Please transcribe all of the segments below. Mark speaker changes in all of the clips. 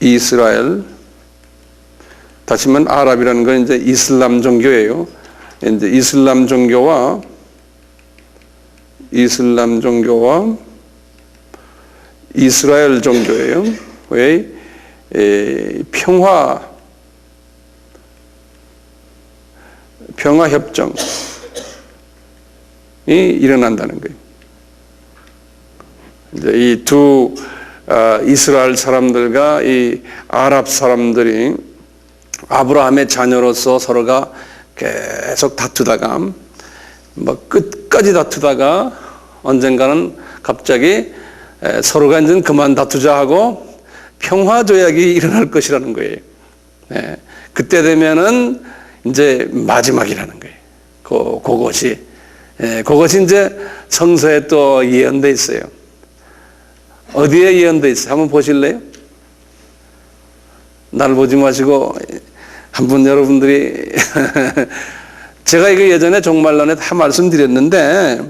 Speaker 1: 이스라엘, 다시 말하면 아랍이라는 건 이제 이슬람 종교예요. 이제 이슬람 종교와 이스라엘 종교예요. 왜? 평화 협정이 일어난다는 거예요. 이제 이 두 이스라엘 사람들과 이 아랍 사람들이 아브라함의 자녀로서 서로가 계속 다투다가 뭐 끝까지 다투다가 언젠가는 갑자기 서로가 이제 그만 다투자 하고 평화 조약이 일어날 것이라는 거예요. 네. 그때 되면은 이제 마지막이라는 거예요. 그것이 이제 성서에 또 예언돼 있어요. 어디에 예언돼 있어요? 한번 보실래요? 날 보지 마시고 한번 여러분들이 제가 이거 예전에 종말론에 다 말씀드렸는데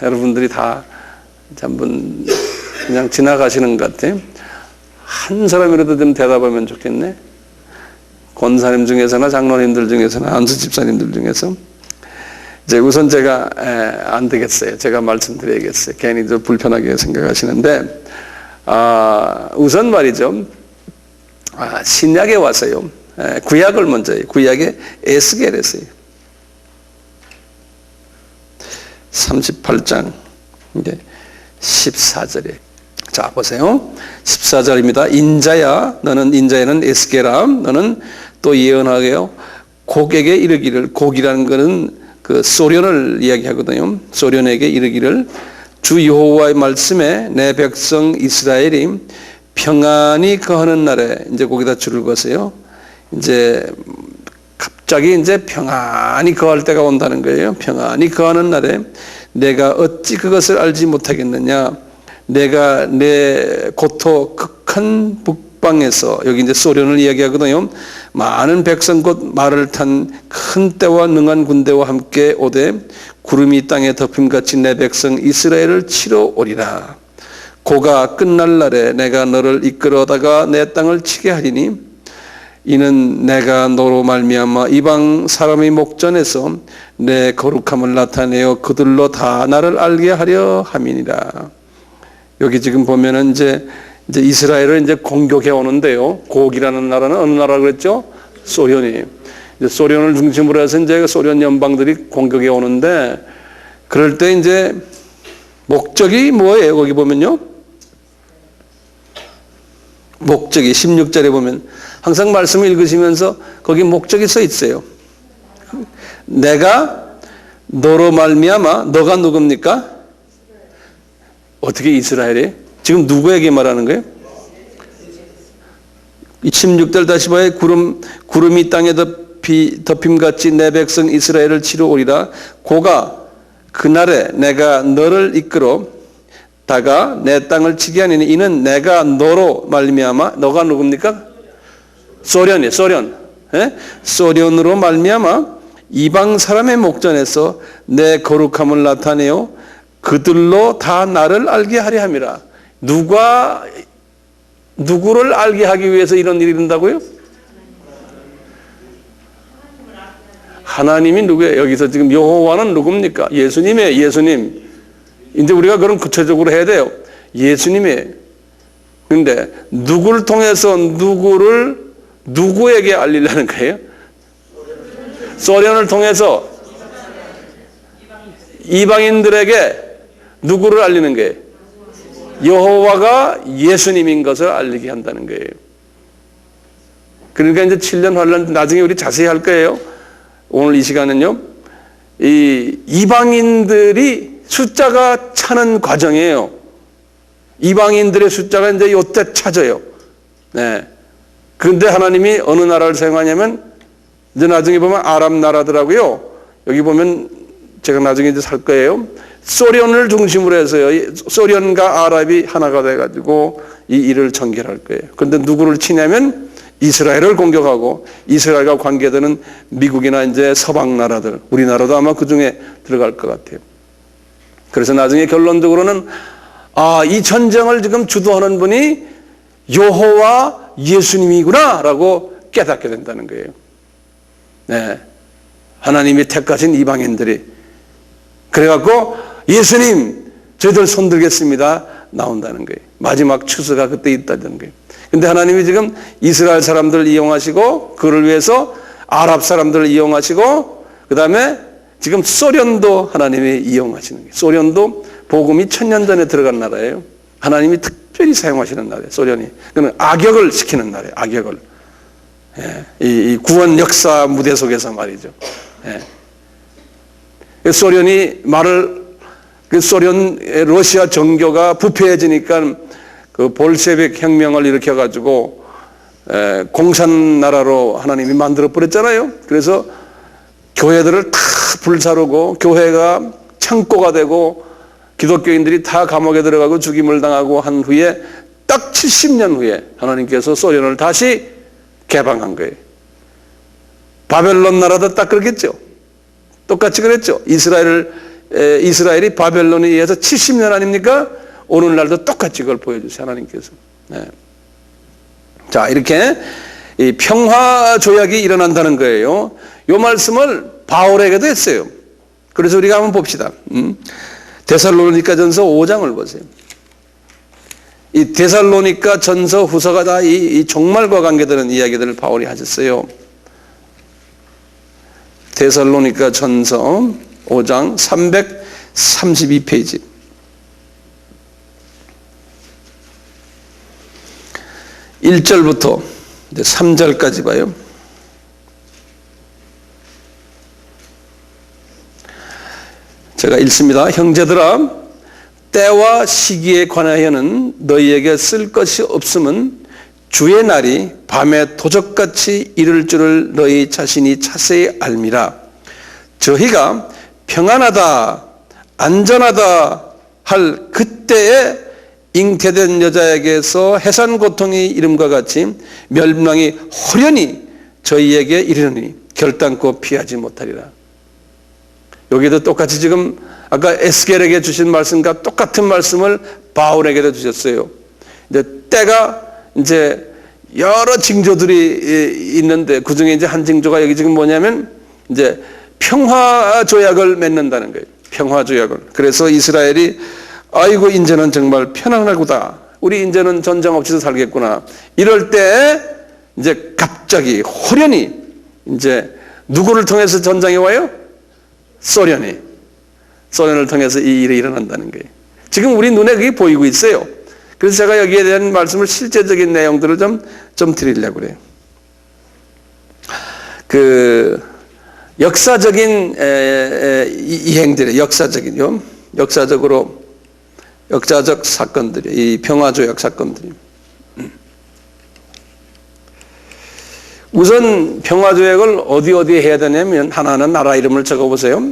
Speaker 1: 여러분들이 다 한번 그냥 지나가시는 것 같아요. 한 사람이라도 좀 대답하면 좋겠네. 권사님 중에서나 장로님들 중에서나 안수 집사님들 중에서. 이제 우선 제가 안 되겠어요. 제가 말씀드려야겠어요. 괜히 좀 불편하게 생각하시는데 우선 말이죠. 신약에 와서요. 구약을 먼저 해요. 구약에 에스겔에서요. 38장 이제 14절에 자 보세요. 14절입니다. 인자야 너는 인자야는 에스겔아 너는 또 예언하게요. 곡에게 이르기를 곡이라는 것은 그 소련을 이야기하거든요. 소련에게 이르기를 주 여호와의 말씀에 내 백성 이스라엘이 평안히 거하는 날에 이제 거기다 줄을 거세요. 이제 갑자기 이제 평안히 거할 때가 온다는 거예요. 평안히 거하는 날에 내가 어찌 그것을 알지 못하겠느냐. 내가 내 고토 극한 북방에서 여기 이제 소련을 이야기하거든요. 많은 백성 곧 말을 탄 큰 떼와 능한 군대와 함께 오되 구름이 땅에 덮임같이 내 백성 이스라엘을 치러 오리라. 고가 끝날 날에 내가 너를 이끌어다가 내 땅을 치게 하리니 이는 내가 너로 말미암아 이방 사람의 목전에서 내 거룩함을 나타내어 그들로 다 나를 알게 하려 함이니라. 여기 지금 보면은 이제 이스라엘을 이제 공격해 오는데요. 곡이라는 나라는 어느 나라라고 그랬죠? 소련이. 이제 소련을 중심으로 해서 이제 소련 연방들이 공격해 오는데 그럴 때 이제 목적이 뭐예요? 거기 보면요. 목적이 16절에 보면 항상 말씀을 읽으시면서 거기 목적이 써 있어요. 내가 너로 말미암아 너가 누굽니까? 어떻게 이스라엘이? 지금 누구에게 말하는 거예요? 16절 다시 봐요. 구름이 땅에 덮임같이 내 백성 이스라엘을 치러 오리라. 고가 그날에 내가 너를 이끌어 다가 내 땅을 치게 하니니 이는 내가 너로 말미암아 너가 누굽니까? 소련이에요. 소련. 소련으로 말미암아 이방 사람의 목전에서 내 거룩함을 나타내어 그들로 다 나를 알게 하려 함이라. 누구를 알게 하기 위해서 이런 일이 일어난다고요? 하나님이 누구예요? 여기서 지금 여호와는 누굽니까? 예수님이에요. 예수님. 이제 우리가 그럼 구체적으로 해야 돼요. 예수님이에요. 그런데 누구를 통해서 누구에게 알리려는 거예요? 소련을 통해서 이방인들에게 누구를 알리는 거예요? 여호와가 예수님인 것을 알리게 한다는 거예요. 그러니까 이제 7년 환란 나중에 우리 자세히 할 거예요. 오늘 이 시간은요. 이 이방인들이 숫자가 차는 과정이에요. 이방인들의 숫자가 이제 요때 차져요. 네. 그런데 하나님이 어느 나라를 사용하냐면 이제 나중에 보면 아랍 나라더라고요. 여기 보면 제가 나중에 이제 살 거예요. 소련을 중심으로 해서요. 소련과 아랍이 하나가 돼가지고 이 일을 전개할 거예요. 그런데 누구를 치냐면 이스라엘을 공격하고 이스라엘과 관계되는 미국이나 이제 서방 나라들, 우리나라도 아마 그 중에 들어갈 것 같아요. 그래서 나중에 결론적으로는 이 전쟁을 지금 주도하는 분이 여호와 예수님이구나라고 깨닫게 된다는 거예요. 네. 하나님이 택하신 이방인들이 그래갖고 예수님 저희들 손들겠습니다 나온다는 거예요. 마지막 추수가 그때 있다는 거예요. 근데 하나님이 지금 이스라엘 사람들을 이용하시고 그를 위해서 아랍 사람들을 이용하시고 그 다음에 지금 소련도 하나님이 이용하시는 거예요. 소련도 복음이 1000년 전에 들어간 나라예요. 하나님이 특별히 사용하시는 나라예요. 소련이. 그는 악역을 시키는 나라예요. 악역을. 예, 이 구원 역사 무대 속에서 말이죠. 예. 소련이 소련 러시아 정교가 부패해지니까 그 볼셰빅 혁명을 일으켜가지고 공산 나라로 하나님이 만들어 버렸잖아요. 그래서 교회들을 다 불사르고 교회가 창고가 되고 기독교인들이 다 감옥에 들어가고 죽임을 당하고 한 후에 딱 70년 후에 하나님께서 소련을 다시 개방한 거예요. 바벨론 나라도 딱 그렇겠죠. 똑같이 그랬죠. 이스라엘이 바벨론에 의해서 70년 아닙니까? 오늘날도 똑같이 그걸 보여주세요. 하나님께서. 네. 자, 이렇게 이 평화 조약이 일어난다는 거예요. 이 말씀을 바울에게도 했어요. 그래서 우리가 한번 봅시다. 데살로니가 전서 5장을 보세요. 이 데살로니가 전서 후서가 다 이 종말과 관계되는 이야기들을 바울이 하셨어요. 데살로니가 전서 5장 332페이지. 1절부터 3절까지 봐요. 제가 읽습니다. 형제들아, 때와 시기에 관하여는 너희에게 쓸 것이 없음은 주의 날이 밤에 도적같이 이를 줄을 너희 자신이 자세히 알미라. 저희가 평안하다 안전하다 할 그때에 잉태된 여자에게서 해산 고통이 이름과 같이 멸망이 호련히 저희에게 이르니 결단코 피하지 못하리라. 여기도 똑같이 지금 아까 에스겔에게 주신 말씀과 똑같은 말씀을 바울에게도 주셨어요. 이제 때가 이제 여러 징조들이 있는데 그 중에 이제 한 징조가 여기 지금 뭐냐면 이제 평화 조약을 맺는다는 거예요. 평화 조약을. 그래서 이스라엘이 아이고 이제는 정말 편안하구나. 우리 이제는 전쟁 없이도 살겠구나. 이럴 때 이제 갑자기 호련히 이제 누구를 통해서 전쟁이 와요? 소련을 통해서 이 일이 일어난다는 거예요. 지금 우리 눈에 그게 보이고 있어요. 그래서 제가 여기에 대한 말씀을 실제적인 내용들을 좀 드리려고 그래요. 그 역사적인 이행들이 역사적 사건들이 이 평화조약 사건들이 우선 평화조약을 어디에 해야 되냐면 하나는 나라 이름을 적어보세요.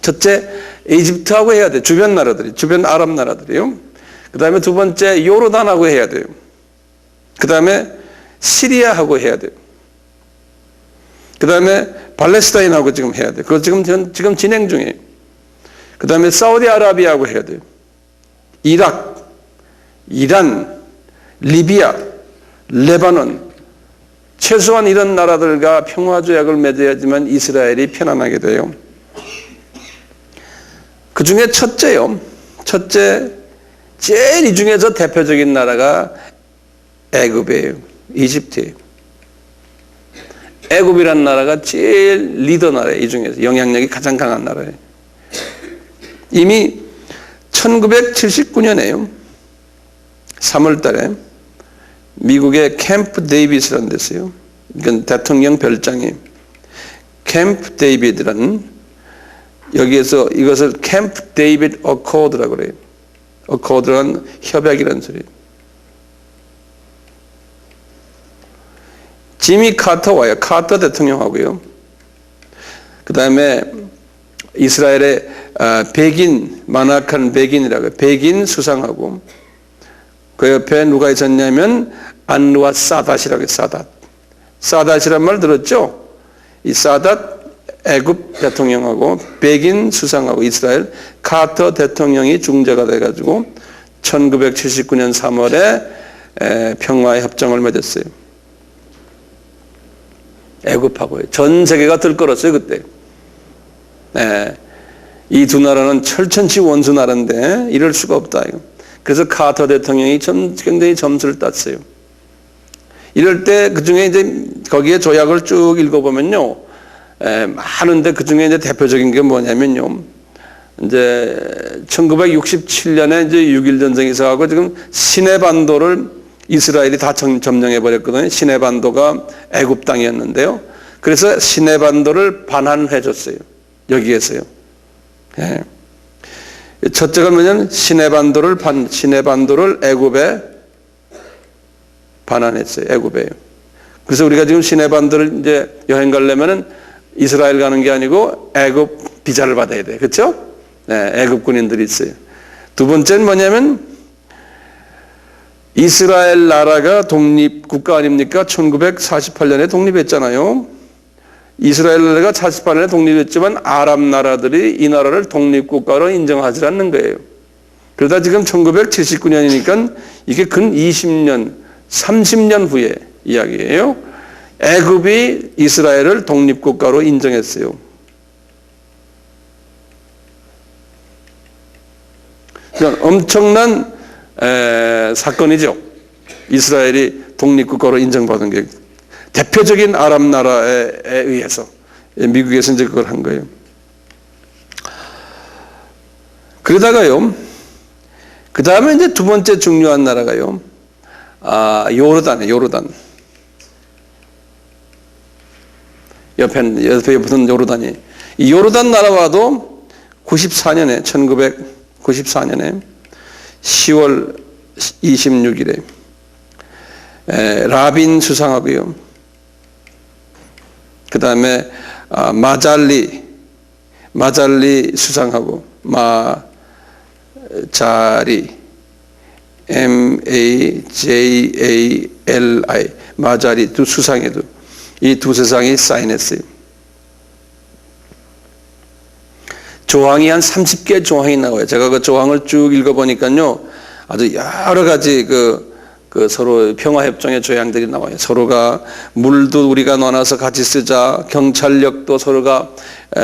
Speaker 1: 첫째 이집트하고 해야 돼요. 주변 나라들이 주변 아랍 나라들이요. 그 다음에 두 번째 요르단하고 해야 돼요. 그 다음에 시리아하고 해야 돼요. 그 다음에 팔레스타인하고 지금 해야 돼요. 그거 지금 진행 중이에요. 그 다음에 사우디아라비아하고 해야 돼요. 이라크, 이란, 리비아, 레바논 최소한 이런 나라들과 평화조약을 맺어야지만 이스라엘이 편안하게 돼요. 그 중에 첫째, 제일 이 중에서 대표적인 나라가 애굽이에요. 이집트예요. 애굽이라는 나라가 제일 리더 나라예요. 이 중에서 영향력이 가장 강한 나라예요. 이미 1979년에요. 3월 달에 미국의 캠프 데이비스라는 데서요. 이건 대통령 별장이에요. 캠프 데이비드라는 여기에서 이것을 캠프 데이비드 어코드라고 그래요. 어코드라는 협약이라는 소리예요. 지미 카터 와요. 카터 대통령하고요. 그 다음에 이스라엘의 마나칸 베긴이라고 해요. 베긴 수상하고 그 옆에 누가 있었냐면 안루아 사닷이라고 해요. 사닷이란 말 들었죠? 이 사닷 애굽 대통령하고 베긴 수상하고 이스라엘 카터 대통령이 중재가 돼가지고 1979년 3월에 평화의 협정을 맺었어요. 애굽하고요. 전 세계가 들끓었어요 그때. 이 두 나라는 철천지 원수 나라인데 이럴 수가 없다. 그래서 카터 대통령이 굉장히 점수를 땄어요. 이럴 때 그 중에 이제 거기에 조약을 쭉 읽어보면요, 많은데 그 중에 이제 대표적인 게 뭐냐면요, 이제 1967년에 이제 6.1 전쟁이 있어가지고 지금 시내반도를 이스라엘이 다 점령해 버렸거든요. 시내반도가 애굽 땅이었는데요. 그래서 시내반도를 반환해 줬어요. 여기에서요. 예. 첫째가 뭐냐면 시내반도를 애굽에 반환했어요. 애굽에요. 그래서 우리가 지금 시내반도를 이제 여행 가려면은 이스라엘 가는 게 아니고 애굽 비자를 받아야 돼요. 그렇죠? 네, 애굽 군인들이 있어요. 두 번째는 뭐냐면 이스라엘 나라가 독립국가 아닙니까? 1948년에 독립했잖아요. 이스라엘 나라가 48년에 독립했지만 아랍 나라들이 이 나라를 독립국가로 인정하지 않는 거예요. 그러다 지금 1979년이니까 이게 근 20년, 30년 후의 이야기예요. 애굽이 이스라엘을 독립국가로 인정했어요. 엄청난 사건이죠. 이스라엘이 독립국가로 인정받은 게 대표적인 아랍 나라에 의해서 미국에서 이제 그걸 한 거예요. 그러다가요, 그 다음에 이제 두 번째 중요한 나라가요, 요르단이에요. 요르단. 옆에 붙은 요르단이. 이 요르단 나라와도 1994년에 10월 26일에 라빈 수상하고요. 그 다음에 마잘리 수상하고 MAJALI 마자리 두 수상에도 이 두 수상이 사인했어요. 조항이 한 30개 조항이 나와요. 제가 그 조항을 쭉 읽어보니까요, 아주 여러 가지 서로 평화협정의 조항들이 나와요. 서로가 물도 우리가 나눠서 같이 쓰자, 경찰력도 서로가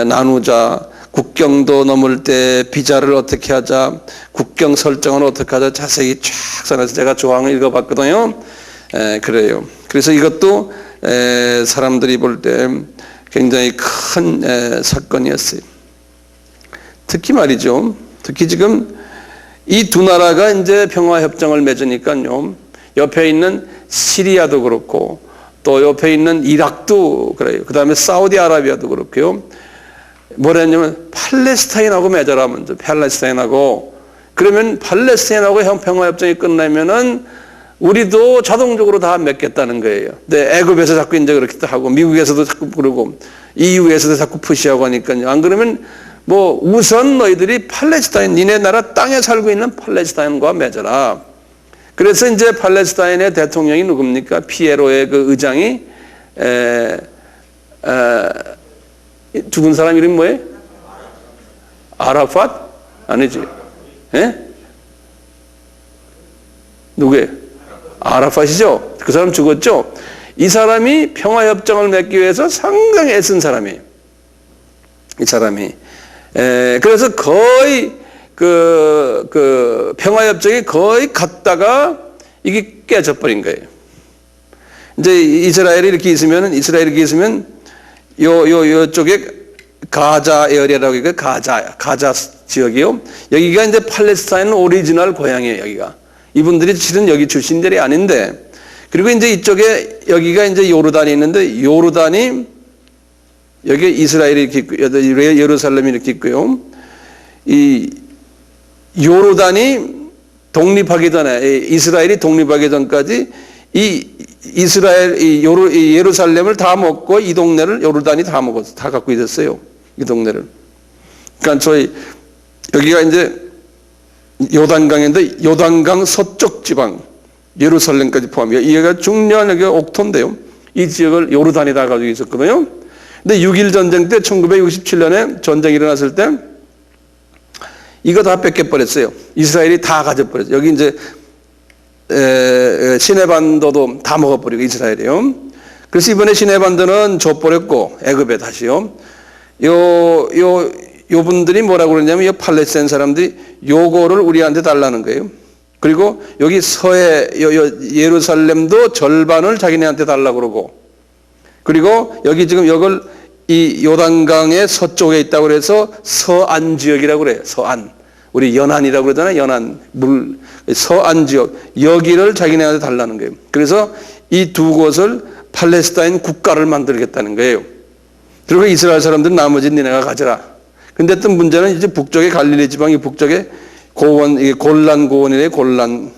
Speaker 1: 나누자, 국경도 넘을 때 비자를 어떻게 하자, 국경 설정을 어떻게 하자, 자세히 쫙 써놔서 제가 조항을 읽어봤거든요. 그래요. 그래서 이것도 사람들이 볼 때 굉장히 큰 사건이었어요. 특히 말이죠. 특히 지금 이 두 나라가 이제 평화협정을 맺으니까요, 옆에 있는 시리아도 그렇고 또 옆에 있는 이락도 그래요. 그 다음에 사우디아라비아도 그렇고요. 뭐랬냐면 팔레스타인하고 맺어라 먼저. 팔레스타인하고. 그러면 팔레스타인하고 평화협정이 끝나면은 우리도 자동적으로 다 맺겠다는 거예요. 근데 애굽에서 자꾸 이제 그렇게 하고 미국에서도 자꾸 그러고 EU에서도 자꾸 푸시하고 하니까요. 안 그러면 뭐 우선 너희들이 팔레스타인, 니네 나라 땅에 살고 있는 팔레스타인과 맺어라. 그래서 이제 팔레스타인의 대통령이 누굽니까? 피에로의 그 의장이 죽은 사람 이름이 뭐예요? 아라팟? 아니지. 누구예요? 아라팟이죠. 그 사람 죽었죠. 이 사람이 평화협정을 맺기 위해서 상당히 애쓴 사람이에요. 이 사람이. 그래서 거의 평화협정이 거의 갔다가 이게 깨져버린 거예요. 이제 이스라엘이 이렇게 있으면 요쪽에 가자 에어리아라고 해요. 가자 지역이요. 여기가 이제 팔레스타인 오리지널 고향이에요, 여기가. 이분들이 실은 여기 출신들이 아닌데, 그리고 이제 이쪽에 여기가 이제 요르단이 있는데, 요르단이 여기 이스라엘이 이렇게 있고, 예루살렘이 이렇게 있고요. 이 요르단이 독립하기 전에, 이스라엘이 독립하기 전까지 이 예루살렘을 다 먹고 이 동네를 요르단이 다 먹었어. 다 갖고 있었어요. 이 동네를. 그러니까 여기가 이제 요단강인데 요단강 서쪽 지방, 예루살렘까지 포함이에요. 이가 중요한 여기가 옥토인데요. 이 지역을 요르단이 다 가지고 있었거든요. 근데 6.1 전쟁 때 1967년에 전쟁이 일어났을 때 이거 다 뺏겨버렸어요. 이스라엘이 다 가져버렸어요. 여기 이제 시내반도도 다 먹어버리고 이스라엘이요. 그래서 이번에 시내반도는 줘버렸고 애굽에 다시요. 요 분들이 뭐라고 그러냐면 이 팔레스타인 사람들이 요거를 우리한테 달라는 거예요. 그리고 여기 서해 예루살렘도 절반을 자기네한테 달라고 그러고, 그리고 여기 지금 이걸 이 요단강의 서쪽에 있다고 그래서 서안 지역이라고 그래요. 서안. 우리 연안이라고 그러잖아요. 연안 물 서안 지역 여기를 자기네한테 달라는 거예요. 그래서 이 두 곳을 팔레스타인 국가를 만들겠다는 거예요. 그리고 이스라엘 사람들은 나머지 니네가 가져라. 근데 또 문제는 이제 북쪽에 갈릴리 지방이 북쪽에 고원, 이게 골란 고원이래. 골란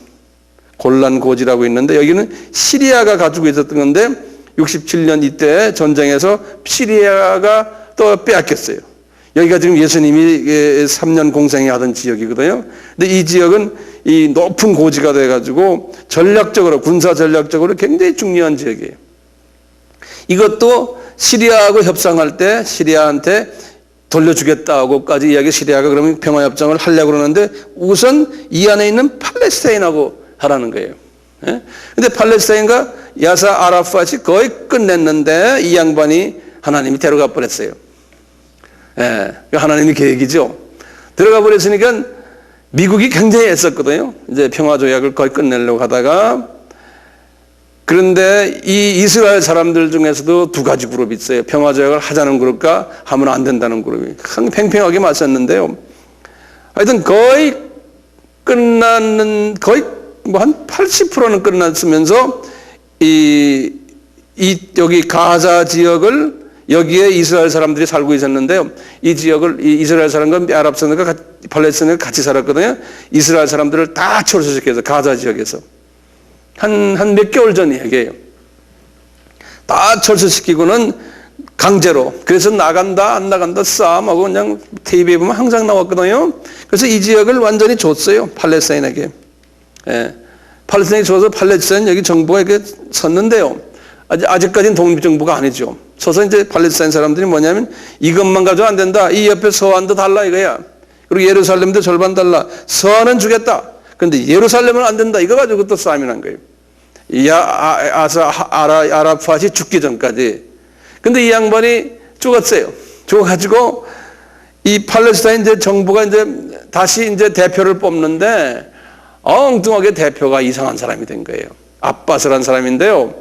Speaker 1: 고지라고 있는데 여기는 시리아가 가지고 있었던 건데 67년 이때 전쟁에서 시리아가 또 빼앗겼어요. 여기가 지금 예수님이 3년 공생에 하던 지역이거든요. 근데 이 지역은 이 높은 고지가 돼가지고 전략적으로, 군사 전략적으로 굉장히 중요한 지역이에요. 이것도 시리아하고 협상할 때 시리아한테 돌려주겠다고까지 이야기, 시리아가 그러면 평화협정을 하려고 그러는데 우선 이 안에 있는 팔레스타인하고 하라는 거예요. 근데 팔레스타인과 야사 아라fat이 거의 끝냈는데 이 양반이 하나님이 데려가 버렸어요. 하나님의 계획이죠. 들어가 버렸으니까 미국이 굉장히 애썼거든요. 이제 평화조약을 거의 끝내려고 하다가, 그런데 이 이스라엘 사람들 중에서도 두 가지 그룹이 있어요. 평화조약을 하자는 그룹과 하면 안 된다는 그룹이 팽팽하게 맞섰는데요. 하여튼 거의 끝났는, 거의 뭐 한 80%는 끝났으면서 여기 가자 지역을, 여기에 이스라엘 사람들이 살고 있었는데요. 이 지역을 이스라엘 사람과 아랍 사람들과 팔레스타인과 같이 살았거든요. 이스라엘 사람들을 다 철수시켜서 가자 지역에서 한 몇 개월 전 이야기예요. 다 철수시키고는 강제로, 그래서 나간다 안 나간다 싸움하고 그냥 TV에 보면 항상 나왔거든요. 그래서 이 지역을 완전히 줬어요, 팔레스타인에게. 팔레스타인이 줘서 팔레스타인 여기 정부가 이렇게 섰는데요. 아직까지는 독립정부가 아니죠. 서서 이제 팔레스타인 사람들이 뭐냐면 이것만 가지고 안 된다. 이 옆에 서안도 달라 이거야. 그리고 예루살렘도 절반 달라. 서안은 주겠다. 그런데 예루살렘은 안 된다. 이거 가지고 또 싸움이 난 거예요. 아라fat이 죽기 전까지. 근데 이 양반이 죽었어요. 죽어가지고 이 팔레스타인 이제 정부가 이제 다시 이제 대표를 뽑는데 엉뚱하게 대표가 이상한 사람이 된 거예요. 아바스라는 사람인데요.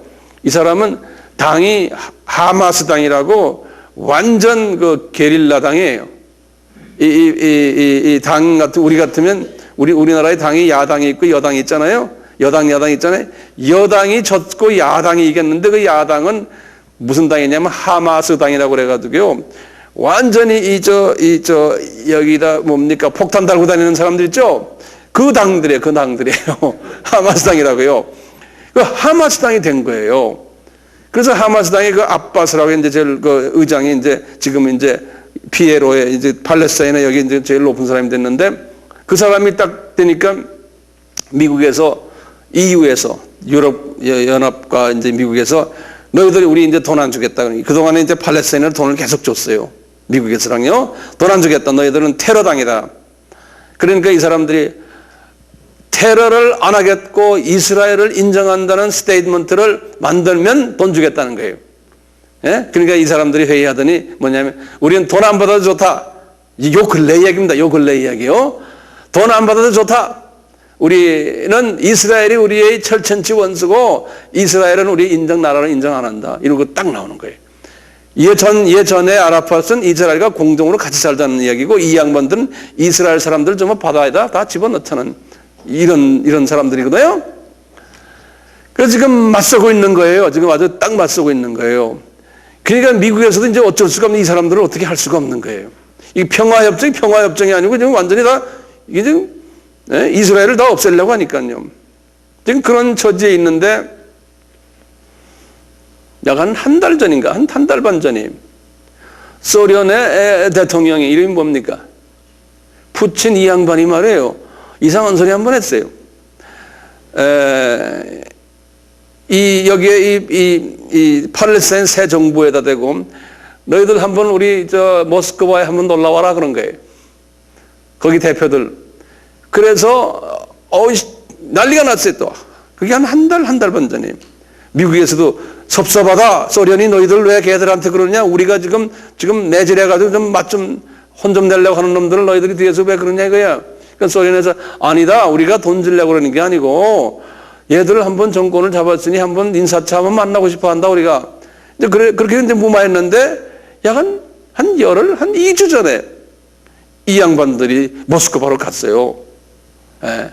Speaker 1: 이 사람은 당이 하마스 당이라고 완전 그 게릴라 당이에요. 이 당 같은, 우리 같으면 우리나라의 당이 야당이 있고 여당이 있잖아요. 야당이 있잖아요. 여당이 졌고 야당이 이겼는데 그 야당은 무슨 당이냐면 하마스 당이라고 그래가지고요. 완전히 여기다 뭡니까? 폭탄 달고 다니는 사람들 있죠? 그 당들이에요. 하마스 당이라고요. 그 하마스 당이 된 거예요. 그래서 하마스 당의 그 아바스라고 이제 제일 그 의장이 이제 지금 이제 피에로의 이제 팔레스타인에 여기 이제 제일 높은 사람이 됐는데, 그 사람이 딱 되니까 미국에서, EU에서, 유럽 연합과 이제 미국에서 너희들이 우리 이제 돈 안 주겠다. 그동안에 이제 팔레스타인에 돈을 계속 줬어요. 미국에서랑요. 돈 안 주겠다. 너희들은 테러당이다. 그러니까 이 사람들이 테러를 안 하겠고 이스라엘을 인정한다는 스테이트먼트를 만들면 돈 주겠다는 거예요. 그러니까 이 사람들이 회의하더니 뭐냐면 우리는 돈 안 받아도 좋다. 요 근래 이야기입니다. 요 근래 이야기요. 돈 안 받아도 좋다. 우리는 이스라엘이 우리의 철천지 원수고 이스라엘은 우리 나라를 인정 안 한다. 이러고 딱 나오는 거예요. 예전에 아라fat은 이스라엘과 공동으로 같이 살자는 이야기고, 이 양반들은 이스라엘 사람들을 좀 바다에다 다 집어넣자는 이런 사람들이거든요. 그래서 지금 맞서고 있는 거예요. 지금 아주 딱 맞서고 있는 거예요. 그러니까 미국에서도 이제 어쩔 수가 없는, 이 사람들을 어떻게 할 수가 없는 거예요. 이 평화협정이 아니고 지금 완전히 다 이게 지금 이스라엘을 다 없애려고 하니까요. 지금 그런 처지에 있는데 약 한 달 전인가, 한 달 반 전에 소련의 대통령이 이름이 뭡니까? 푸친 이 양반이 말이에요. 이상한 소리 한번 했어요. 여기에 이 팔레스타인 새 정부에다 대고 너희들 한번 우리 모스크바에 한번 놀러 와라 그런 거예요. 거기 대표들. 그래서 난리가 났어요 또. 그게 한 달 반 전이에요. 미국에서도 섭섭하다. 소련이 너희들 왜 걔들한테 그러냐? 우리가 지금 내질해가지고 좀 맛 좀 혼 좀 내려고 하는 놈들을 너희들이 뒤에서 왜 그러냐 이거야. 그러니까 소련에서 아니다. 우리가 돈 주려고 그러는 게 아니고 얘들을 한번 정권을 잡았으니 한번 인사차 한번 만나고 싶어 한다 우리가. 이제 그렇게 이제 무마했는데 약 한 2주 전에 이 양반들이 모스크바로 갔어요. 예.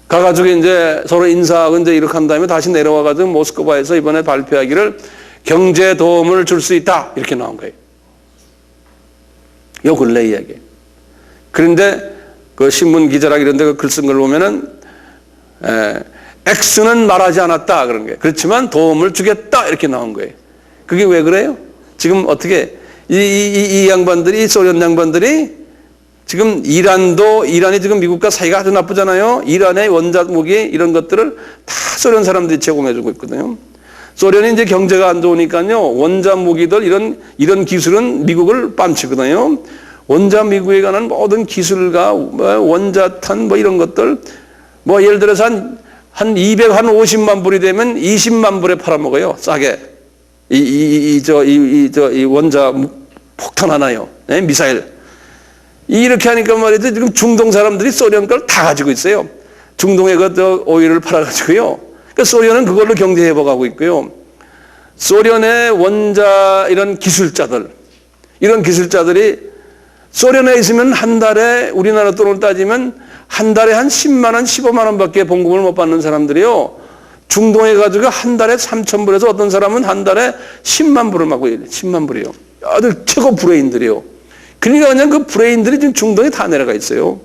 Speaker 1: 가가지고 이제 서로 인사하고 이제 이렇게 한 다음에 다시 내려와가지고 모스크바에서 이번에 발표하기를 경제 도움을 줄 수 있다. 이렇게 나온 거예요. 요 근래 이야기. 그런데 그 신문 기자랑 이런 데 그 글 쓴 걸 보면은, X는 말하지 않았다. 그런 거예요. 그렇지만 도움을 주겠다. 이렇게 나온 거예요. 그게 왜 그래요? 지금 어떻게, 이 양반들이, 이 소련 양반들이 지금 이란이 지금 미국과 사이가 아주 나쁘잖아요. 이란의 원자 무기 이런 것들을 다 소련 사람들이 제공해주고 있거든요. 소련이 이제 경제가 안 좋으니까요. 원자 무기들 이런 기술은 미국을 뺨치거든요. 원자 미국에 관한 모든 기술과 원자탄 뭐 이런 것들 뭐 예를 들어서 한 250만 불이 되면 20만 불에 팔아먹어요. 싸게. 이 원자 폭탄 하나요. 네? 미사일. 이렇게 하니까 말이죠. 지금 중동 사람들이 소련 걸 다 가지고 있어요. 중동에 그 오일을 팔아가지고요. 그러니까 소련은 그걸로 경제 회복하고 있고요. 소련의 원자 이런 기술자들이 소련에 있으면 한 달에 우리나라 돈으로 따지면 한 달에 한 10만 원, 15만 원밖에 봉급을 못 받는 사람들이요. 중동에 가지고 한 달에 3,000불에서 어떤 사람은 한 달에 10만 불을 받고 10만 불이요. 아주 최고 브레인들이요. 그러니까 그냥 그 브레인들이 지금 중동에 다 내려가 있어요.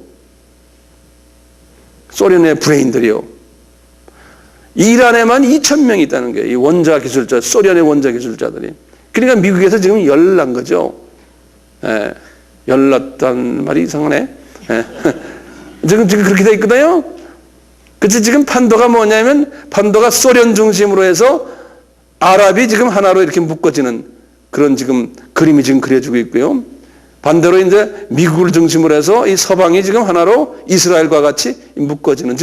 Speaker 1: 소련의 브레인들이요. 이란에만 2,000명이 있다는 거예요. 이 원자 기술자, 소련의 원자 기술자들이. 그러니까 미국에서 지금 열난 거죠. 예, 열났단 말이 이상하네. 예. 지금 그렇게 돼 있거든요. 그치, 지금 판도가 뭐냐면, 판도가 소련 중심으로 해서 아랍이 지금 하나로 이렇게 묶어지는 그런 지금 그림이 지금 그려지고 있고요. 반대로 이제 미국을 중심으로 해서 이 서방이 지금 하나로 이스라엘과 같이 묶어지는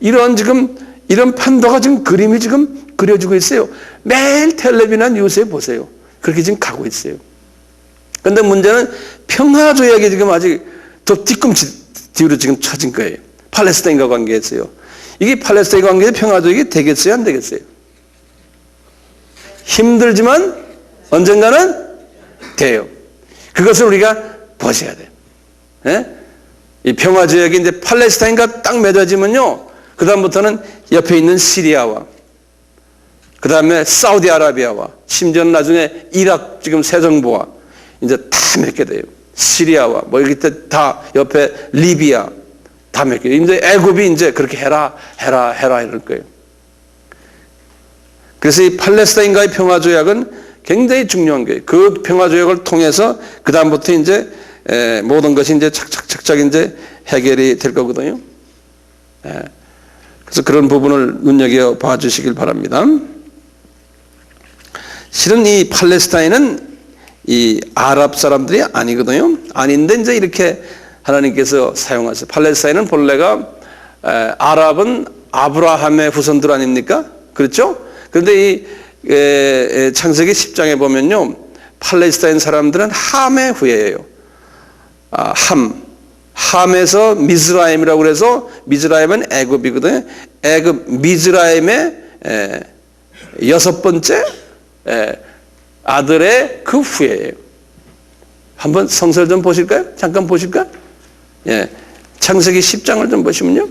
Speaker 1: 이런 판도가 지금 그림이 지금 그려지고 있어요. 매일 텔레비나 뉴스에 보세요. 그렇게 지금 가고 있어요. 그런데 문제는 평화조약이 지금 아직 더 뒤꿈치 뒤로 지금 처진 거예요. 팔레스타인과 관계에서요. 이게 팔레스타인 관계에서 평화조약이 되겠어요? 안 되겠어요? 힘들지만 언젠가는 돼요. 그것을 우리가 보셔야 돼요. 예? 이 평화조약이 이제 팔레스타인과 딱 맺어지면요. 그다음부터는 옆에 있는 시리아와, 그 다음에 사우디아라비아와, 심지어는 나중에 이락 지금 새 정부와 이제 다 맺게 돼요. 시리아와, 뭐 여기 다 옆에 리비아 다 맺게 돼요. 이제 애굽이 이제 그렇게 해라 이럴 거예요. 그래서 이 팔레스타인과의 평화조약은 굉장히 중요한 거예요. 그 평화조약을 통해서 그 다음부터 이제 모든 것이 이제 착착 이제 해결이 될 거거든요. 그래서 그런 부분을 눈여겨 봐주시길 바랍니다. 실은 이 팔레스타인은 이 아랍 사람들이 아니거든요. 아닌데 이제 이렇게 하나님께서 사용하세요. 팔레스타인은 본래가 아랍은 아브라함의 후손들 아닙니까? 그렇죠? 그런데 이 창세기 10장에 보면요. 팔레스타인 사람들은 함의 후예예요. 함에서 미즈라임이라고 그래서 미즈라임은 애굽이거든요. 미즈라임의 6번째 아들의 그 후예예요. 한번 성서를 좀 보실까요? 잠깐 보실까요? 예. 창세기 10장을 좀 보시면요.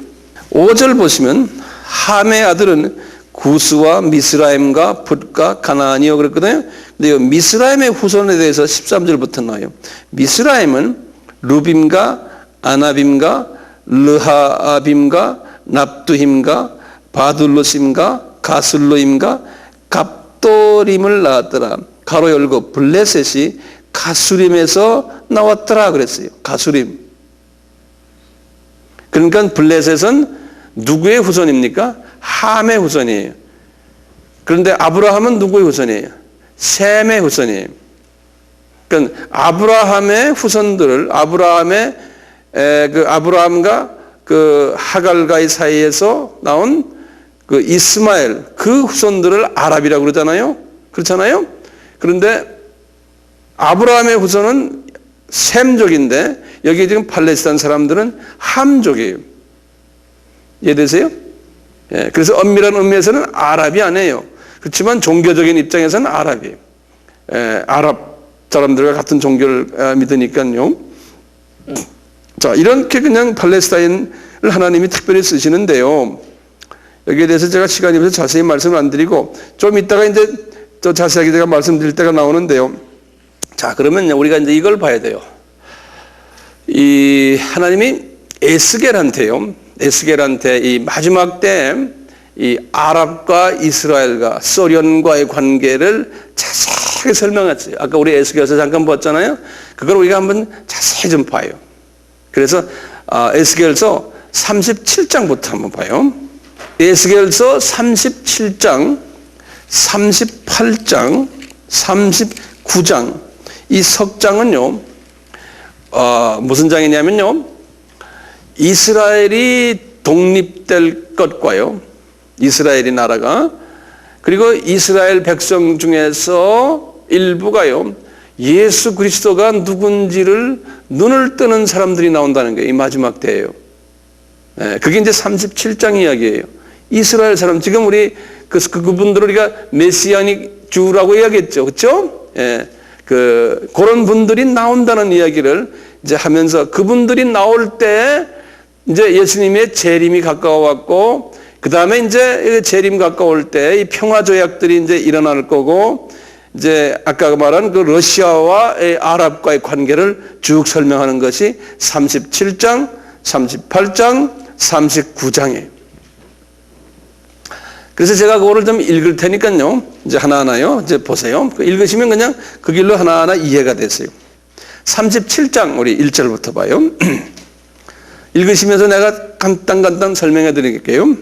Speaker 1: 5절 보시면 함의 아들은 구스와 미스라임과 붓과 가나안이요 그랬거든요. 근데 이 미스라임의 후손에 대해서 13절부터 나와요. 미스라임은 루빔과 아나빔과 르하아빔과 납두힘과 바둘로심과 가슬로임과 갑도림을 낳았더라. 가로 열고 블레셋이 가수림에서 나왔더라 그랬어요. 가수림. 그러니까 블레셋은 누구의 후손입니까? 함의 후손이에요. 그런데 아브라함은 누구의 후손이에요? 셈의 후손이에요. 그러니까 아브라함의 후손들을 아브라함과 그 하갈과의 사이에서 나온 그 이스마엘 그 후손들을 아랍이라고 그러잖아요. 그렇잖아요. 그런데 아브라함의 후손은 셈족인데 여기 지금 팔레스타인 사람들은 함족이에요. 이해되세요? 예, 그래서 엄밀한 의미에서는 아랍이 아니에요. 그렇지만 종교적인 입장에서는 아랍이에요. 예, 아랍 사람들과 같은 종교를 믿으니까요. 자, 이렇게 그냥 팔레스타인을 하나님이 특별히 쓰시는데요. 여기에 대해서 제가 시간이 없어서 자세히 말씀을 안 드리고 좀 이따가 이제 더 자세하게 제가 말씀드릴 때가 나오는데요. 자, 그러면 우리가 이제 이걸 봐야 돼요. 이 하나님이 에스겔한테 이 마지막 때 이 아랍과 이스라엘과 소련과의 관계를 자세하게 설명했어요. 아까 우리 에스겔서 잠깐 봤잖아요. 그걸 우리가 한번 자세히 좀 봐요. 그래서 에스겔서 37장부터 한번 봐요. 에스겔서 37장, 38장, 39장 이 석 장은요. 무슨 장이냐면요. 이스라엘이 독립될 것과요. 이스라엘이 나라가 그리고 이스라엘 백성 중에서 일부가요. 예수 그리스도가 누군지를 눈을 뜨는 사람들이 나온다는 거예요. 이 마지막 때예요. 그게 이제 37장 이야기예요. 이스라엘 사람 지금 우리 그분들을 우리가 메시아닉 주라고 이야기했죠. 그렇죠? 예. 그런 분들이 나온다는 이야기를 이제 하면서 그분들이 나올 때 이제 예수님의 재림이 가까워 왔고 그 다음에 이제 재림 가까울 때 이 평화 조약들이 이제 일어날 거고 이제 아까 말한 그 러시아와 아랍과의 관계를 쭉 설명하는 것이 37장, 38장, 39장이에요. 그래서 제가 그거를 좀 읽을 테니까요. 이제 하나하나요. 이제 보세요. 읽으시면 그냥 그 길로 하나하나 이해가 되세요. 37장 우리 1절부터 봐요. 읽으시면서 내가 간단 설명해 드릴게요.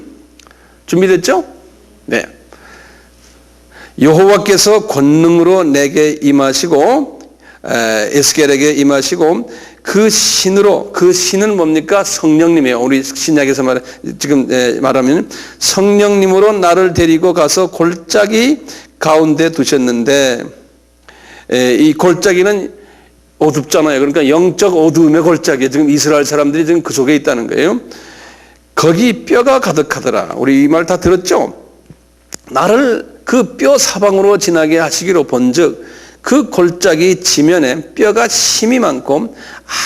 Speaker 1: 준비됐죠? 네. 여호와께서 권능으로 내게 임하시고 에스겔에게 임하시고 그 신은 뭡니까? 성령님이에요. 우리 신약에서 지금 말하면 성령님으로 나를 데리고 가서 골짜기 가운데 두셨는데 이 골짜기는 어둡잖아요. 그러니까 영적 어두움의 골짜기에 지금 이스라엘 사람들이 지금 그 속에 있다는 거예요. 거기 뼈가 가득하더라. 우리 이 말 다 들었죠? 나를 그 뼈 사방으로 지나게 하시기로 본즉 그 골짜기 지면에 뼈가 심이 많고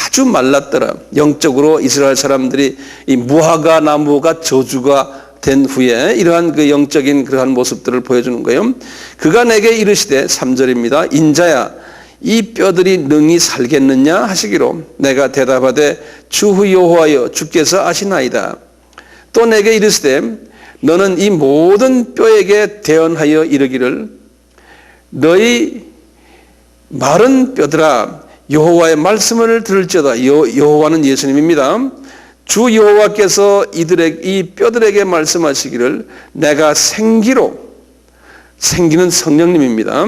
Speaker 1: 아주 말랐더라. 영적으로 이스라엘 사람들이 이 무화과 나무가 저주가 된 후에 이러한 그 영적인 그러한 모습들을 보여주는 거예요. 그가 내게 이르시되 3절입니다. 인자야 이 뼈들이 능히 살겠느냐 하시기로 내가 대답하되 주 여호와여 주께서 아시나이다. 또 내게 이르시되 너는 이 모든 뼈에게 대언하여 이르기를 너희 마른 뼈들아 여호와의 말씀을 들을지어다. 여호와는 예수님입니다. 주 여호와께서 이 뼈들에게 말씀하시기를 내가 생기는 성령님입니다.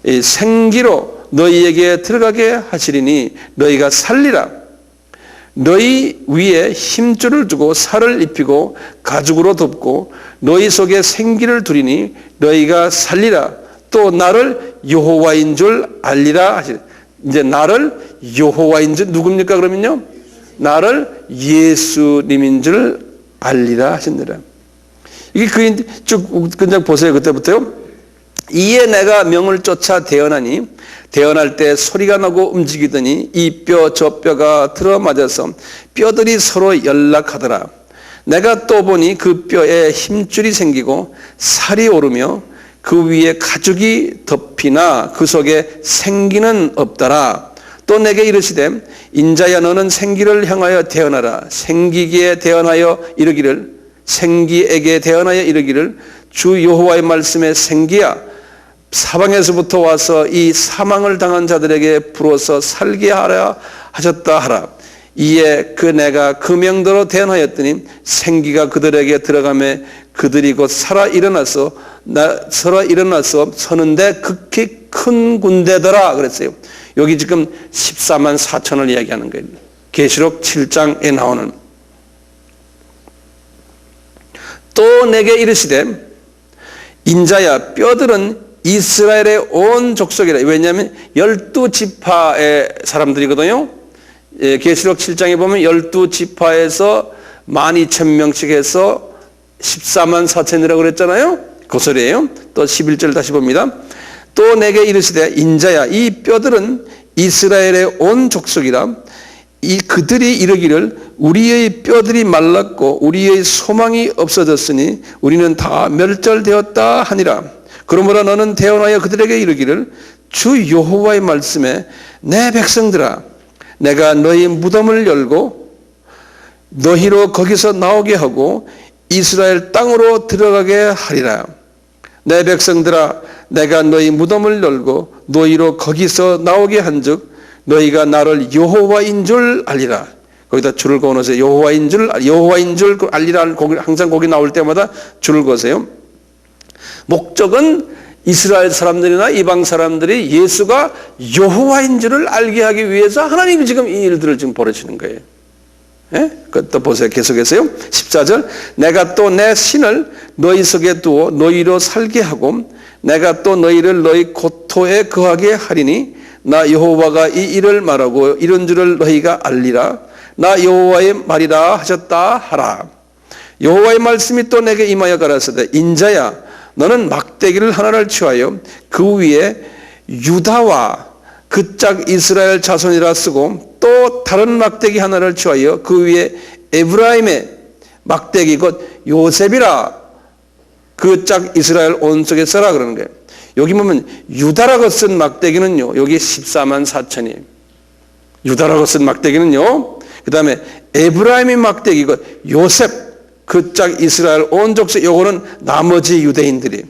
Speaker 1: 이 생기로 너희에게 들어가게 하시리니 너희가 살리라. 너희 위에 힘줄을 두고 살을 입히고 가죽으로 덮고 너희 속에 생기를 두리니 너희가 살리라. 또 나를 여호와인 줄 알리라 하시니 이제 나를 여호와인 줄 누굽니까 그러면요? 나를 예수님인 줄 알리라 하신다라. 이게 쭉 그냥 보세요. 그때부터요. 이에 내가 명을 쫓아 대언하니 대언할 때 소리가 나고 움직이더니 이 뼈 저 뼈가 들어맞아서 뼈들이 서로 연락하더라. 내가 또 보니 그 뼈에 힘줄이 생기고 살이 오르며 그 위에 가죽이 덮이나 그 속에 생기는 없더라. 또 내게 이르시되 인자야 너는 생기를 향하여 대언하라. 생기에게 대언하여 이르기를 주 여호와의 말씀에 생기야 사방에서부터 와서 이 사망을 당한 자들에게 불어서 살게 하라 하셨다 하라. 이에 내가 그 명대로 대언하였더니 생기가 그들에게 들어가매 그들이 곧 살아 일어나서 서는데 극히 큰 군대더라 그랬어요. 여기 지금 14만 4천을 이야기하는 거예요. 계시록 7장에 나오는. 또 내게 이르시되 인자야 뼈들은 이스라엘의 온 족속이라. 왜냐하면 12지파의 사람들이거든요. 계시록 7장에 보면 12지파에서 12,000명씩 해서 14만 4천이라고 그랬잖아요. 그 소리예요. 또 11절 다시 봅니다. 또 내게 이르시되 인자야 이 뼈들은 이스라엘의 온 족속이라. 그들이 이르기를 우리의 뼈들이 말랐고 우리의 소망이 없어졌으니 우리는 다 멸절되었다 하니라. 그러므로 너는 대언하여 그들에게 이르기를 주 여호와의 말씀에 내 백성들아 내가 너희 무덤을 열고 너희로 거기서 나오게 하고 이스라엘 땅으로 들어가게 하리라. 내 백성들아 내가 너희 무덤을 열고 너희로 거기서 나오게 한즉 너희가 나를 여호와인 줄 알리라. 거기다 줄을 그어놓으세요. 여호와인 줄 알리라. 항상 거기 나올 때마다 줄을 그으세요. 목적은 이스라엘 사람들이나 이방 사람들이 예수가 여호와인 줄을 알게 하기 위해서 하나님이 지금 이 일들을 지금 벌이시는 거예요. 예? 또 보세요. 계속해서요. 14절 내가 또 내 신을 너희 속에 두어 너희로 살게 하고 내가 또 너희를 너희 고토에 거하게 하리니 나 여호와가 이 일을 말하고 이런 줄을 너희가 알리라. 나 여호와의 말이라 하셨다 하라. 여호와의 말씀이 또 내게 임하여 가라사대 인자야 너는 막대기를 하나를 취하여 그 위에 유다와 그 짝 이스라엘 자손이라 쓰고 또 다른 막대기 하나를 취하여 그 위에 에브라임의 막대기 곧 요셉이라 그 짝 이스라엘 온 속에 써라 그러는 거예요. 여기 보면 유다라고 쓴 막대기는요 여기 14만 4천이에요. 유다라고 쓴 막대기는요 그 다음에 에브라임의 막대기 곧 요셉 그 짝 이스라엘 온 족속 요거는 나머지 유대인들이.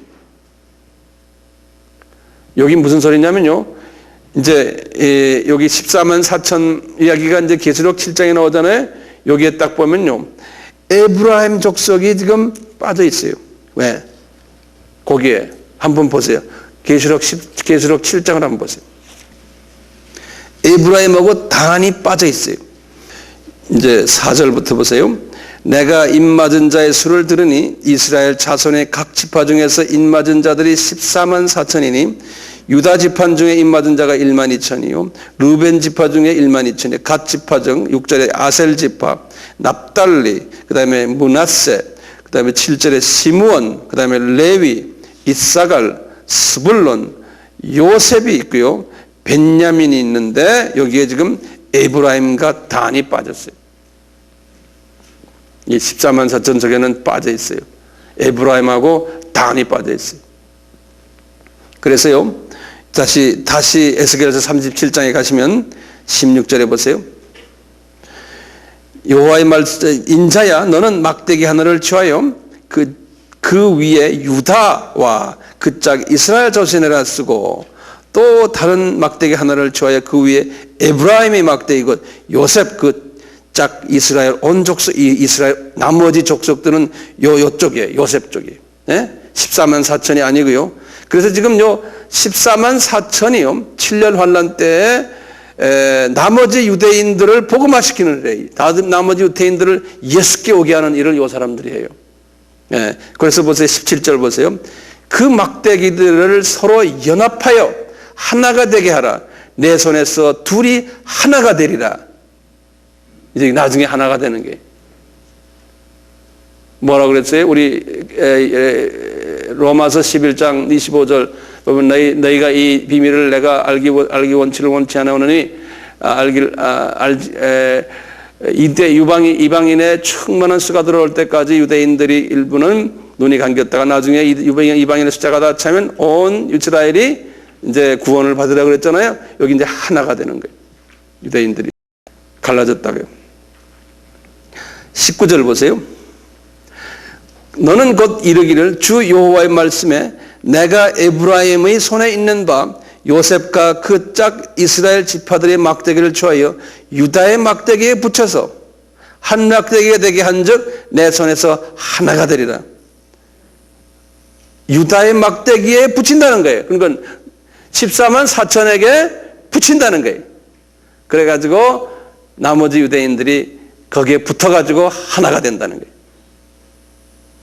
Speaker 1: 여기 무슨 소리냐면요 이제 여기 14만 4천 이야기가 이제 계시록 7장에 나오잖아요. 여기에 딱 보면요 에브라임 족속이 지금 빠져 있어요. 왜? 거기에 한번 보세요. 계시록 7장을 한번 보세요. 에브라임하고 단이 빠져 있어요. 이제 4절부터 보세요. 내가 입맞은 자의 수를 들으니 이스라엘 자손의 각 지파 중에서 입맞은 자들이 14만 4천이니 유다 지파 중에 입맞은 자가 1만 2천이요 르벤 지파 중에 1만 2천이요 갓 지파 중 6절에 아셀 지파 납달리 그 다음에 므낫세 그 다음에 7절에 시므온 그 다음에 레위 이사갈 스불론 요셉이 있고요 벤야민이 있는데 여기에 지금 에브라임과 단이 빠졌어요. 이 14만 4천 속에는 빠져 있어요. 에브라임하고 단이 빠져 있어요. 그래서요 다시 에스겔서 37장에 가시면 16절에 보세요. 여호와의 말씀 인자야 너는 막대기 하나를 취하여 그 위에 유다와 그 짝 이스라엘 자손이라 쓰고 또 다른 막대기 하나를 취하여 그 위에 에브라임의 막대기 곧 요셉 그 짝 이스라엘 온 족속 이스라엘 나머지 족속들은 요쪽이에요. 요셉 쪽이에요. 예? 14만 4천이 아니고요. 그래서 지금 요 14만 4천이요 7년 환란 때에 나머지 유대인들을 복음화시키는 일이에요. 나머지 유대인들을 예수께 오게 하는 일을 요 사람들이 해요. 예. 그래서 보세요. 17절 보세요. 그 막대기들을 서로 연합하여 하나가 되게 하라. 내 손에서 둘이 하나가 되리라. 이제 나중에 하나가 되는 게 뭐라 그랬어요? 우리 로마서 11장 25절 보면 너희가 이 비밀을 내가 알기 원치를 원치 않으니 이때 이방인의 충만한 수가 들어올 때까지 유대인들이 일부는 눈이 감겼다가 나중에 이방인의 숫자가 다 차면 온 이스라엘이 이제 구원을 받으라 그랬잖아요. 여기 이제 하나가 되는 거예요. 유대인들이 갈라졌다고요. 19절 보세요. 너는 곧 이르기를 주 여호와의 말씀에 내가 에브라임의 손에 있는 바 요셉과 그 짝 이스라엘 지파들의 막대기를 취하여 유다의 막대기에 붙여서 한 막대기가 되게 한즉 내 손에서 하나가 되리라. 유다의 막대기에 붙인다는 거예요. 그러니까 14만 4천에게 붙인다는 거예요. 그래가지고 나머지 유대인들이 거기에 붙어가지고 하나가 된다는 거예요.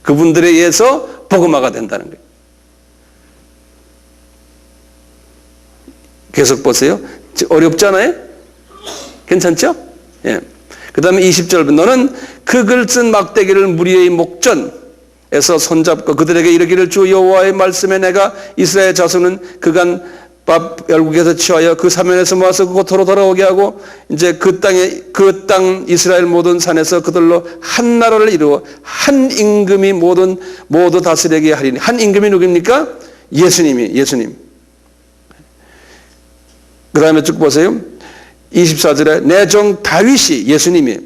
Speaker 1: 그분들에 의해서 복음화가 된다는 거예요. 계속 보세요. 어렵잖아요? 괜찮죠? 예. 그 다음에 20절, 너는 그 글 쓴 막대기를 무리의 목전에서 손잡고 그들에게 이르기를 주 여호와의 말씀에 내가 이스라엘 자손은 그간 밥 열국에서 취하여 그 사면에서 모아서 그곳으로 돌아오게 하고 이제 그 땅 이스라엘 모든 산에서 그들로 한 나라를 이루어 한 임금이 모두 다스리게 하리니. 한 임금이 누굽니까? 예수님. 그 다음에 쭉 보세요. 24절에 내 종 다윗이 예수님이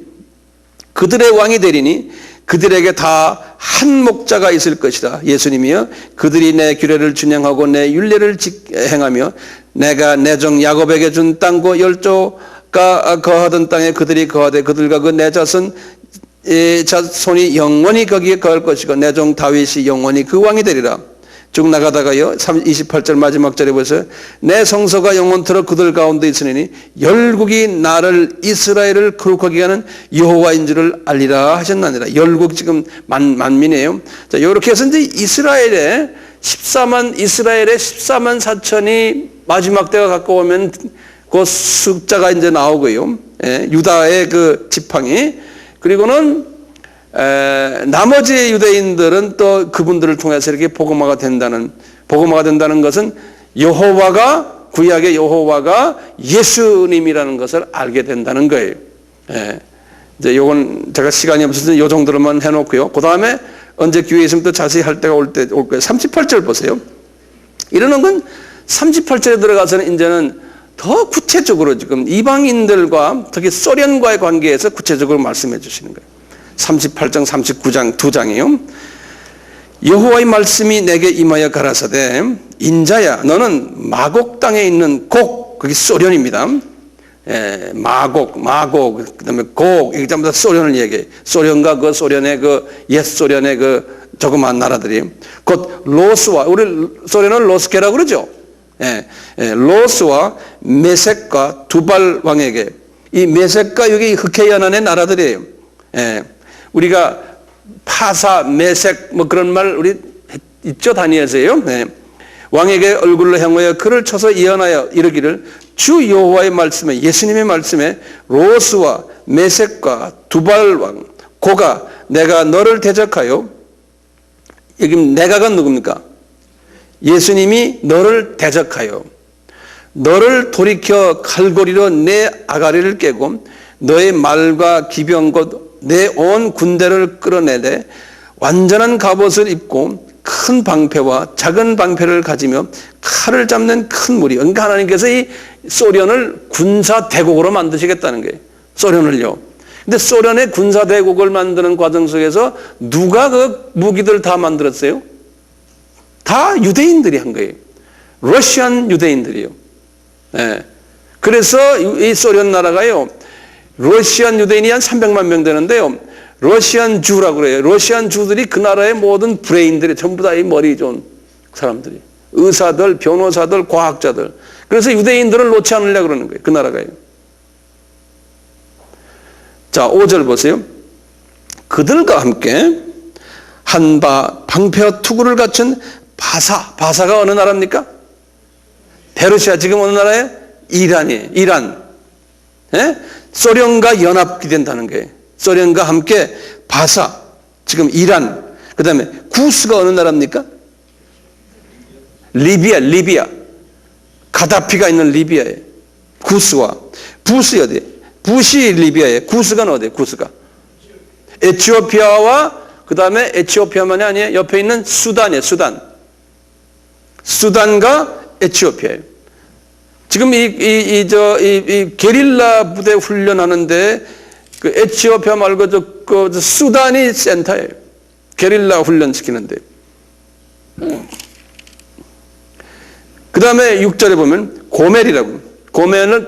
Speaker 1: 그들의 왕이 되리니 그들에게 다 한 목자가 있을 것이다. 예수님이여 그들이 내 규례를 준행하고 내 율례를 행하며 내가 내 종 야곱에게 준 땅과 열조가 거하던 땅에 그들이 거하되 그들과 그 내 자손이 영원히 거기에 거할 것이고 내 종 다윗이 영원히 그 왕이 되리라. 쭉 나가다가요 28절 마지막 절에 보세요. 내 성소가 영원토록 그들 가운데 있으니 열국이 나를 이스라엘을 거룩하게 하는 여호와인 줄을 알리라 하셨나니라. 열국 지금 만민이에요. 자, 이렇게 해서 이제 이스라엘의 14만 4천이 마지막 때가 가까우면 그 숫자가 이제 나오고요. 예, 유다의 그 지팡이, 그리고는 나머지 유대인들은 또 그분들을 통해서 이렇게 복음화가 된다는 것은 여호와가, 구약의 여호와가 예수님이라는 것을 알게 된다는 거예요. 예. 이제 요건 제가 시간이 없어서 요 정도로만 해놓고요. 그 다음에 언제 기회 있으면 또 자세히 할 때가 올 거예요. 38절 보세요. 이러는 건 38절에 들어가서는 이제는 더 구체적으로 지금 이방인들과 특히 소련과의 관계에서 구체적으로 말씀해 주시는 거예요. 38장, 39장 두 장이요. 여호와의 말씀이 내게 임하여 가라사대 인자야 너는 마곡 땅에 있는 곡, 그게 소련입니다. 예, 마곡, 그다음에 곡, 이게 전부 다 소련을 얘기해. 소련과 그 소련의 그 옛 소련의 그 조그마한 나라들이 곧 로스와, 우리 소련은 로스케라고 그러죠. 예, 로스와 메섹과 두발 왕에게, 이 메섹과 여기 흑해연안의 나라들이에요. 예, 우리가 파사, 메색 뭐 그런 말 우리 있죠, 다니엘서요. 네. 왕에게 얼굴로 향하여 그를 쳐서 예언하여 이르기를 주 여호와의 말씀에, 예수님의 말씀에 로스와 메색과 두발 왕 고가 내가 너를 대적하여, 여기 내가가 누굽니까? 예수님이 너를 대적하여 너를 돌이켜 칼고리로 내 아가리를 깨고 너의 말과 기병 곧 내 온 군대를 끌어내되 완전한 갑옷을 입고 큰 방패와 작은 방패를 가지며 칼을 잡는 큰 무리. 그러니까 하나님께서 이 소련을 군사 대국으로 만드시겠다는 거예요. 소련을요. 근데 소련의 군사 대국을 만드는 과정 속에서 누가 그 무기들 다 만들었어요? 다 유대인들이 한 거예요. 러시안 유대인들이요. 네. 그래서 이 소련 나라가요, 러시안 유대인이 한 300만 명 되는데요, 러시안 주라고 그래요. 러시안 주들이 그 나라의 모든 브레인들이 전부 다 이 머리 좋은 사람들이, 의사들, 변호사들, 과학자들. 그래서 유대인들을 놓지 않으려고 그러는 거예요. 그 나라가요. 자, 5절 보세요. 그들과 함께 방패와 투구를 갖춘 바사가 어느 나라입니까? 페르시아. 지금 어느 나라예요? 이란이에요. 이란. 예? 소련과 연합이 된다는 거예요. 소련과 함께 바사, 지금 이란, 그 다음에 구스가 어느 나라입니까? 리비아. 가다피가 있는 리비아에 구스와, 부스 어디? 부시 리비아에, 구스가 어디에? 구스가 에티오피아와, 그 다음에 에티오피아만이 아니에요. 옆에 있는 수단이에요. 수단과 에티오피아예요. 지금 이 게릴라 부대 훈련하는데 그 에티오피아 말고 그 수단이 센터예요. 게릴라 훈련시키는데. 그 다음에 6절에 보면 고멜이라고. 고멜은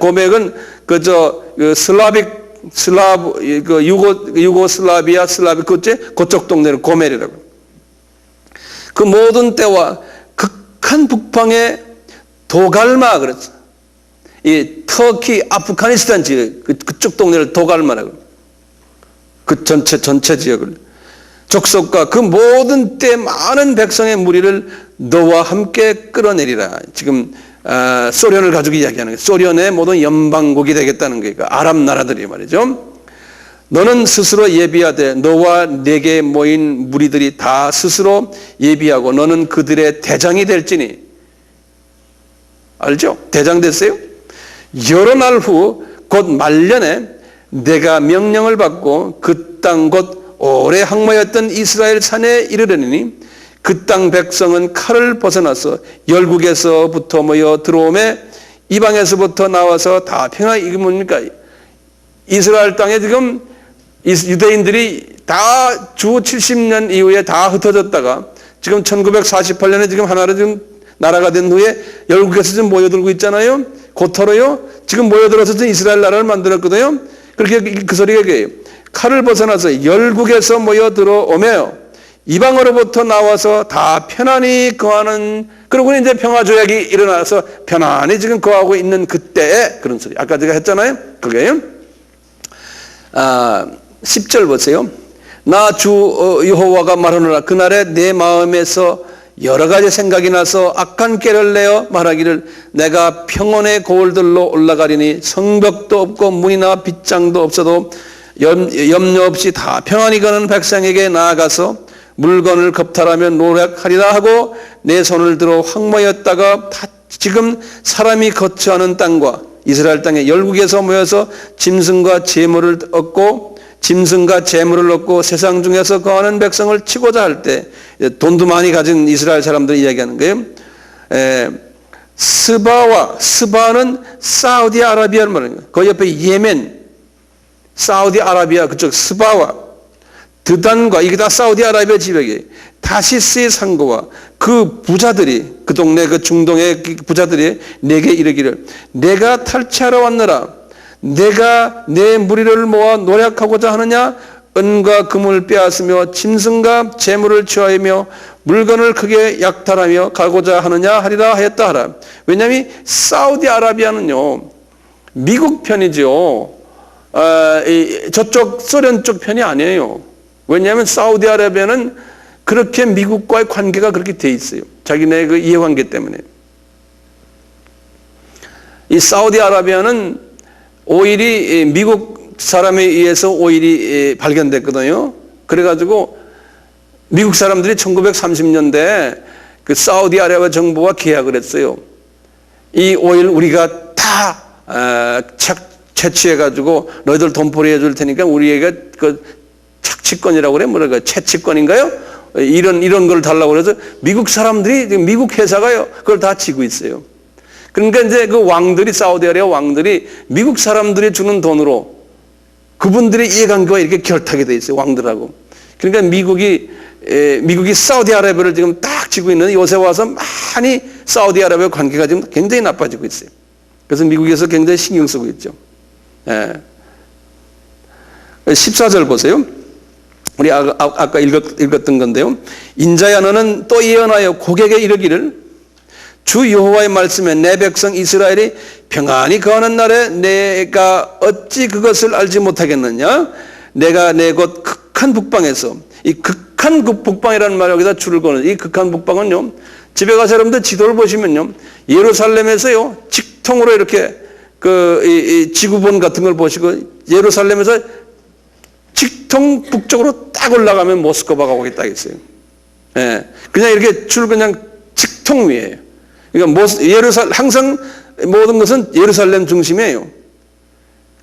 Speaker 1: 유고슬라비아 그쪽 동네를 고멜이라고. 그 모든 때와 극한 북방의 도갈마 그랬어. 이 터키, 아프가니스탄 지역, 그쪽 동네를 도갈마라고. 그 전체 지역을. 족속과 그 모든 때 많은 백성의 무리를 너와 함께 끌어내리라. 지금 소련을 가지고 이야기하는 거예요. 소련의 모든 연방국이 되겠다는 거예요. 아랍 나라들이 말이죠. 너는 스스로 예비하되 너와 내게 모인 무리들이 다 스스로 예비하고 너는 그들의 대장이 될지니. 알죠? 대장 됐어요? 여러 날 후 곧 말년에 내가 명령을 받고 그 땅 곧 오래 항모였던 이스라엘 산에 이르려니 그 땅 백성은 칼을 벗어나서 열국에서부터 모여 들어오매 이방에서부터 나와서 다 평화. 이게 뭡니까? 이스라엘 땅에 지금 유대인들이 다 주 70년 이후에 다 흩어졌다가 지금 1948년에 지금 하나로 지금 나라가 된 후에 열국에서 지금 모여들고 있잖아요. 고토로요. 지금 모여들어서 지금 이스라엘 나라를 만들었거든요. 그렇게 그 소리가 이게요. 칼을 벗어나서 열국에서 모여 들어오며 이방으로부터 나와서 다 편안히 거하는, 그러고 이제 평화조약이 일어나서 편안히 지금 거하고 있는 그때에 그런 소리. 아까 제가 했잖아요. 그게요. 10절 보세요. 나 주 여호와가 말하노라. 그날에 내 마음에서 여러 가지 생각이 나서 악한 꾀를 내어 말하기를 내가 평온의 고을들로 올라가리니 성벽도 없고 문이나 빗장도 없어도 염려 없이 다 평안히 가는 백성에게 나아가서 물건을 겁탈하며 노력하리라 하고 내 손을 들어 황무였다가 지금 사람이 거처하는 땅과 이스라엘 땅의 열국에서 모여서 짐승과 재물을 얻고 세상 중에서 거하는 백성을 치고자 할 때 돈도 많이 가진 이스라엘 사람들이 이야기하는 거예요. 스바는 사우디아라비아를 말하는 거예요. 그 옆에 예멘, 사우디아라비아 그쪽 스바와 드단과 이게 다 사우디아라비아 지역이에요. 다시스의 상고와 그 부자들이 그 동네 그 중동의 부자들이 내게 이르기를 내가 탈취하러 왔느라 내가 내 무리를 모아 노력하고자 하느냐 은과 금을 빼앗으며 짐승과 재물을 취하며 물건을 크게 약탈하며 가고자 하느냐 하리라 하였다 하라. 왜냐하면 사우디아라비아는요 미국 편이죠. 저쪽 소련 쪽 편이 아니에요. 왜냐하면 사우디아라비아는 그렇게 미국과의 관계가 그렇게 돼 있어요. 자기네 그 이해관계 때문에. 이 사우디아라비아는 오일이 미국 사람에 의해서 오일이 발견됐거든요. 그래가지고 미국 사람들이 1930년대에 그 사우디아라비아 정부와 계약을 했어요. 이 오일 우리가 다 채취해가지고 너희들 돈벌이 해줄 테니까 우리에게 그 착취권이라고 그래? 뭐랄까 채취권인가요? 이런 걸 달라고 그래서 미국 사람들이 미국 회사가요 그걸 다 지고 있어요. 그러니까 이제 그 왕들이 사우디아라비아 왕들이 미국 사람들이 주는 돈으로 그분들의 이해관계가 이렇게 결탁이 돼 있어요. 왕들하고. 그러니까 미국이 사우디아라비아를 지금 딱 쥐고 있는데 요새 와서 많이 사우디아라비아 관계가 지금 굉장히 나빠지고 있어요. 그래서 미국에서 굉장히 신경 쓰고 있죠. 14절 보세요. 우리 아까 읽었던 건데요. 인자야 너는 또 예언하여 고객에 이르기를 주 여호와의 말씀에 내 백성 이스라엘이 평안히 거하는 날에 내가 어찌 그것을 알지 못하겠느냐. 내가 내 곧 극한 북방에서 이 극한 북방이라는 말 여기다 줄을 거는 이 극한 북방은요. 집에 가서 여러분들 지도를 보시면요. 예루살렘에서요. 직통으로 이렇게 이 지구본 같은 걸 보시고 예루살렘에서 직통 북쪽으로 딱 올라가면 모스크바가 거기 딱 있어요. 예. 그냥 이렇게 줄 그냥 직통 위에요. 그러니까 항상 모든 것은 예루살렘 중심이에요.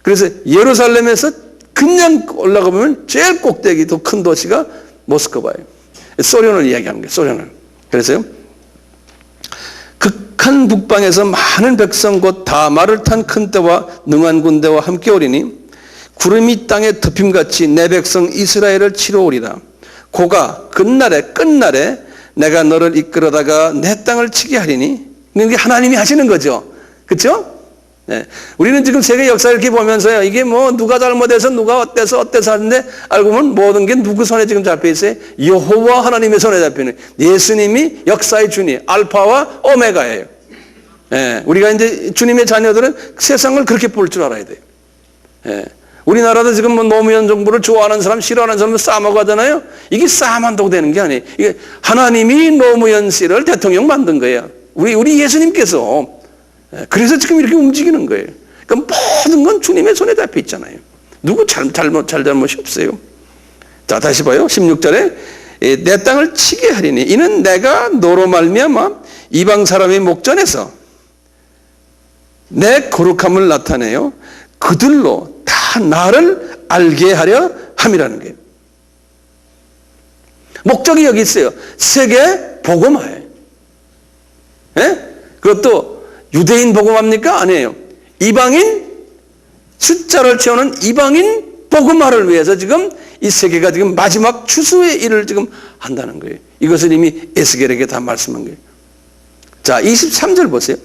Speaker 1: 그래서 예루살렘에서 그냥 올라가 보면 제일 꼭대기 더 큰 도시가 모스크바예요. 소련을 이야기하는 거예요. 소련을. 그래서요. 극한 북방에서 많은 백성 곧 다 말을 탄 큰 떼와 능한 군대와 함께 오리니 구름이 땅에 덮임같이 내 백성 이스라엘을 치러 오리라. 고가 끝날에 내가 너를 이끌어다가 내 땅을 치게 하리니. 이게 하나님이 하시는 거죠. 그렇죠? 네. 우리는 지금 세계 역사를 이렇게 보면서요. 이게 뭐 누가 잘못해서 누가 어때서 하는데 알고 보면 모든 게 누구 손에 지금 잡혀 있어요? 여호와 하나님의 손에 잡히는. 예수님이 역사의 주님, 알파와 오메가예요. 네. 우리가 이제 주님의 자녀들은 세상을 그렇게 볼 줄 알아야 돼요. 네. 우리나라도 지금 뭐 노무현 정부를 좋아하는 사람, 싫어하는 사람은 싸먹어 하잖아요. 이게 싸움한다고 되는 게 아니에요. 이게 하나님이 노무현 씨를 대통령 만든 거예요. 우리 예수님께서. 그래서 지금 이렇게 움직이는 거예요. 그러니까 모든 건 주님의 손에 잡혀 있잖아요. 누구 잘잘못이 없어요. 자, 다시 봐요. 16절에 내 땅을 치게 하리니 이는 내가 너로 말미암아 이방 사람의 목전에서 내 거룩함을 나타내요. 그들로 다 나를 알게 하려 함이라는 거예요. 목적이 여기 있어요. 세계 복음화예요. 그것도 유대인 복음합니까? 아니에요. 이방인, 숫자를 채우는 이방인 복음화를 위해서 지금 이 세계가 지금 마지막 추수의 일을 지금 한다는 거예요. 이것을 이미 에스겔에게 다 말씀한 거예요. 자, 23절 보세요.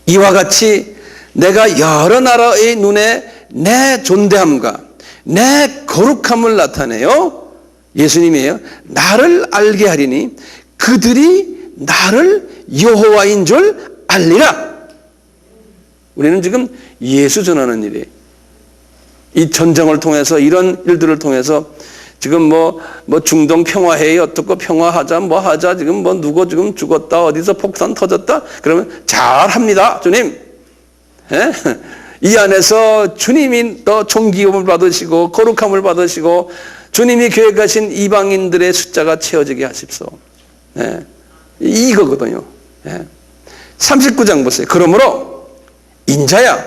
Speaker 1: 이와 같이 내가 여러 나라의 눈에 내 존대함과 내 거룩함을 나타내요. 예수님이에요. 나를 알게 하리니 그들이 나를 여호와인 줄 알리라. 우리는 지금 예수 전하는 일이에요. 이 전쟁을 통해서 이런 일들을 통해서 지금 뭐 중동 평화회의 어떻고 평화하자 뭐 하자 지금 뭐 누구 지금 죽었다 어디서 폭탄 터졌다 그러면 잘합니다 주님. 이 안에서 주님이 또 존귀함을 받으시고 거룩함을 받으시고 주님이 계획하신 이방인들의 숫자가 채워지게 하십시오. 이거거든요. 39장 보세요. 그러므로 인자야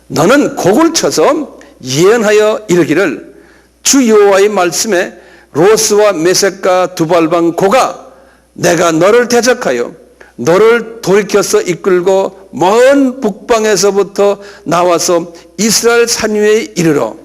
Speaker 1: 너는 곡을 쳐서 예언하여 이르기를 주 여호와의 말씀에 로스와 메섹과 두발방 고가 내가 너를 대적하여 너를 돌이켜서 이끌고 먼 북방에서부터 나와서 이스라엘 산 위에 이르러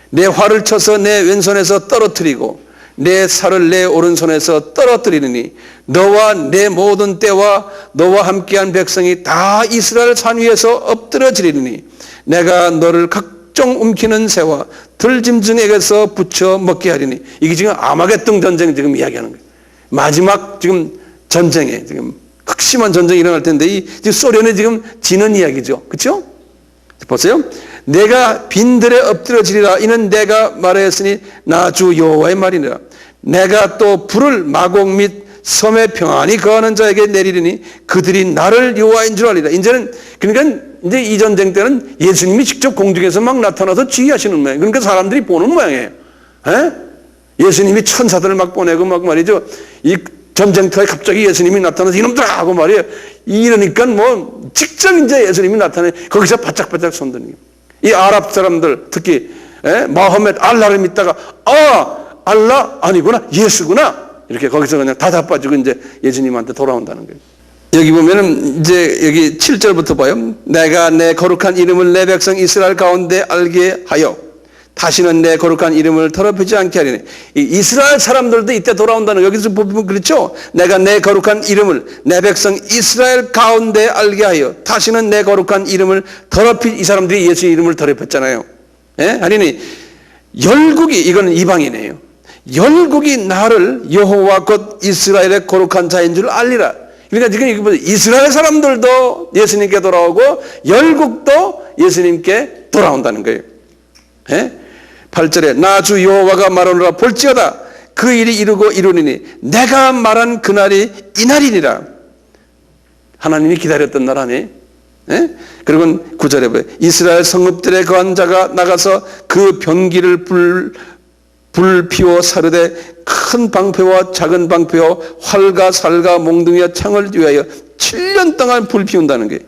Speaker 1: 내 활을 쳐서 내 왼손에서 떨어뜨리고 내 살을 내 오른손에서 떨어뜨리느니 너와 내 모든 때와 너와 함께한 백성이 다 이스라엘 산 위에서 엎드러지리니 내가 너를 각종 움키는 새와 들짐승에게서 붙여 먹게 하리니. 이게 지금 아마겟돈 전쟁 지금 이야기하는 거예요. 마지막 지금 전쟁에 지금 극심한 전쟁이 일어날 텐데 이 소련이 지금 지는 이야기죠. 그렇죠? 보세요. 내가 빈들에 엎드러지리라 이는 내가 말하였으니 나 주 여호와의 말이니라. 내가 또 불을 마곡 및 섬에 평안히 거하는 자에게 내리리니 그들이 나를 여호와인 줄 알리라. 이제는 그러니까 이제 이 전쟁 때는 예수님이 직접 공중에서 막 나타나서 지휘하시는 모양. 그러니까 사람들이 보는 모양이에요. 예수님이 천사들을 막 보내고 막 말이죠. 이 전쟁터에 갑자기 예수님이 나타나서 이놈들아 하고 말이에요. 이러니까 뭐 직접 이제 예수님이 나타나요. 거기서 바짝바짝 손드는 거예요. 이 아랍 사람들 특히 마호멧 알라를 믿다가 알라 아니구나 예수구나 이렇게 거기서 그냥 다 자빠지고 이제 예수님한테 돌아온다는 거예요. 여기 보면은 이제 여기 7절부터 봐요. 내가 내 거룩한 이름을 내 백성 이스라엘 가운데 알게 하여 다시는 내 거룩한 이름을 더럽히지 않게 하리니. 이 이스라엘 사람들도 이때 돌아온다는 거 여기서 보면 그렇죠. 내가 내 거룩한 이름을 내 백성 이스라엘 가운데 알게 하여 다시는 내 거룩한 이름을 이 사람들이 예수 이름을 더럽혔잖아요. 하리니 열국이 이거는 이방이네요. 열국이 나를 여호와 곧 이스라엘의 거룩한 자인 줄 알리라. 그러니까 지금 이거 이스라엘 사람들도 예수님께 돌아오고 열국도 예수님께 돌아온다는 거예요. 8절에 나 주 여호와가 말하노라 볼지어다 그 일이 이루고 이루리니 내가 말한 그날이 이날이니라. 하나님이 기다렸던 날 아니에요? 그리고 9절에 보여 이스라엘 성읍들의 거한 자가 나가서 그 병기를 불 피워 사르되 큰 방패와 작은 방패와 활과 살과 몽둥이와 창을 위하여 7년 동안 불 피운다는 게.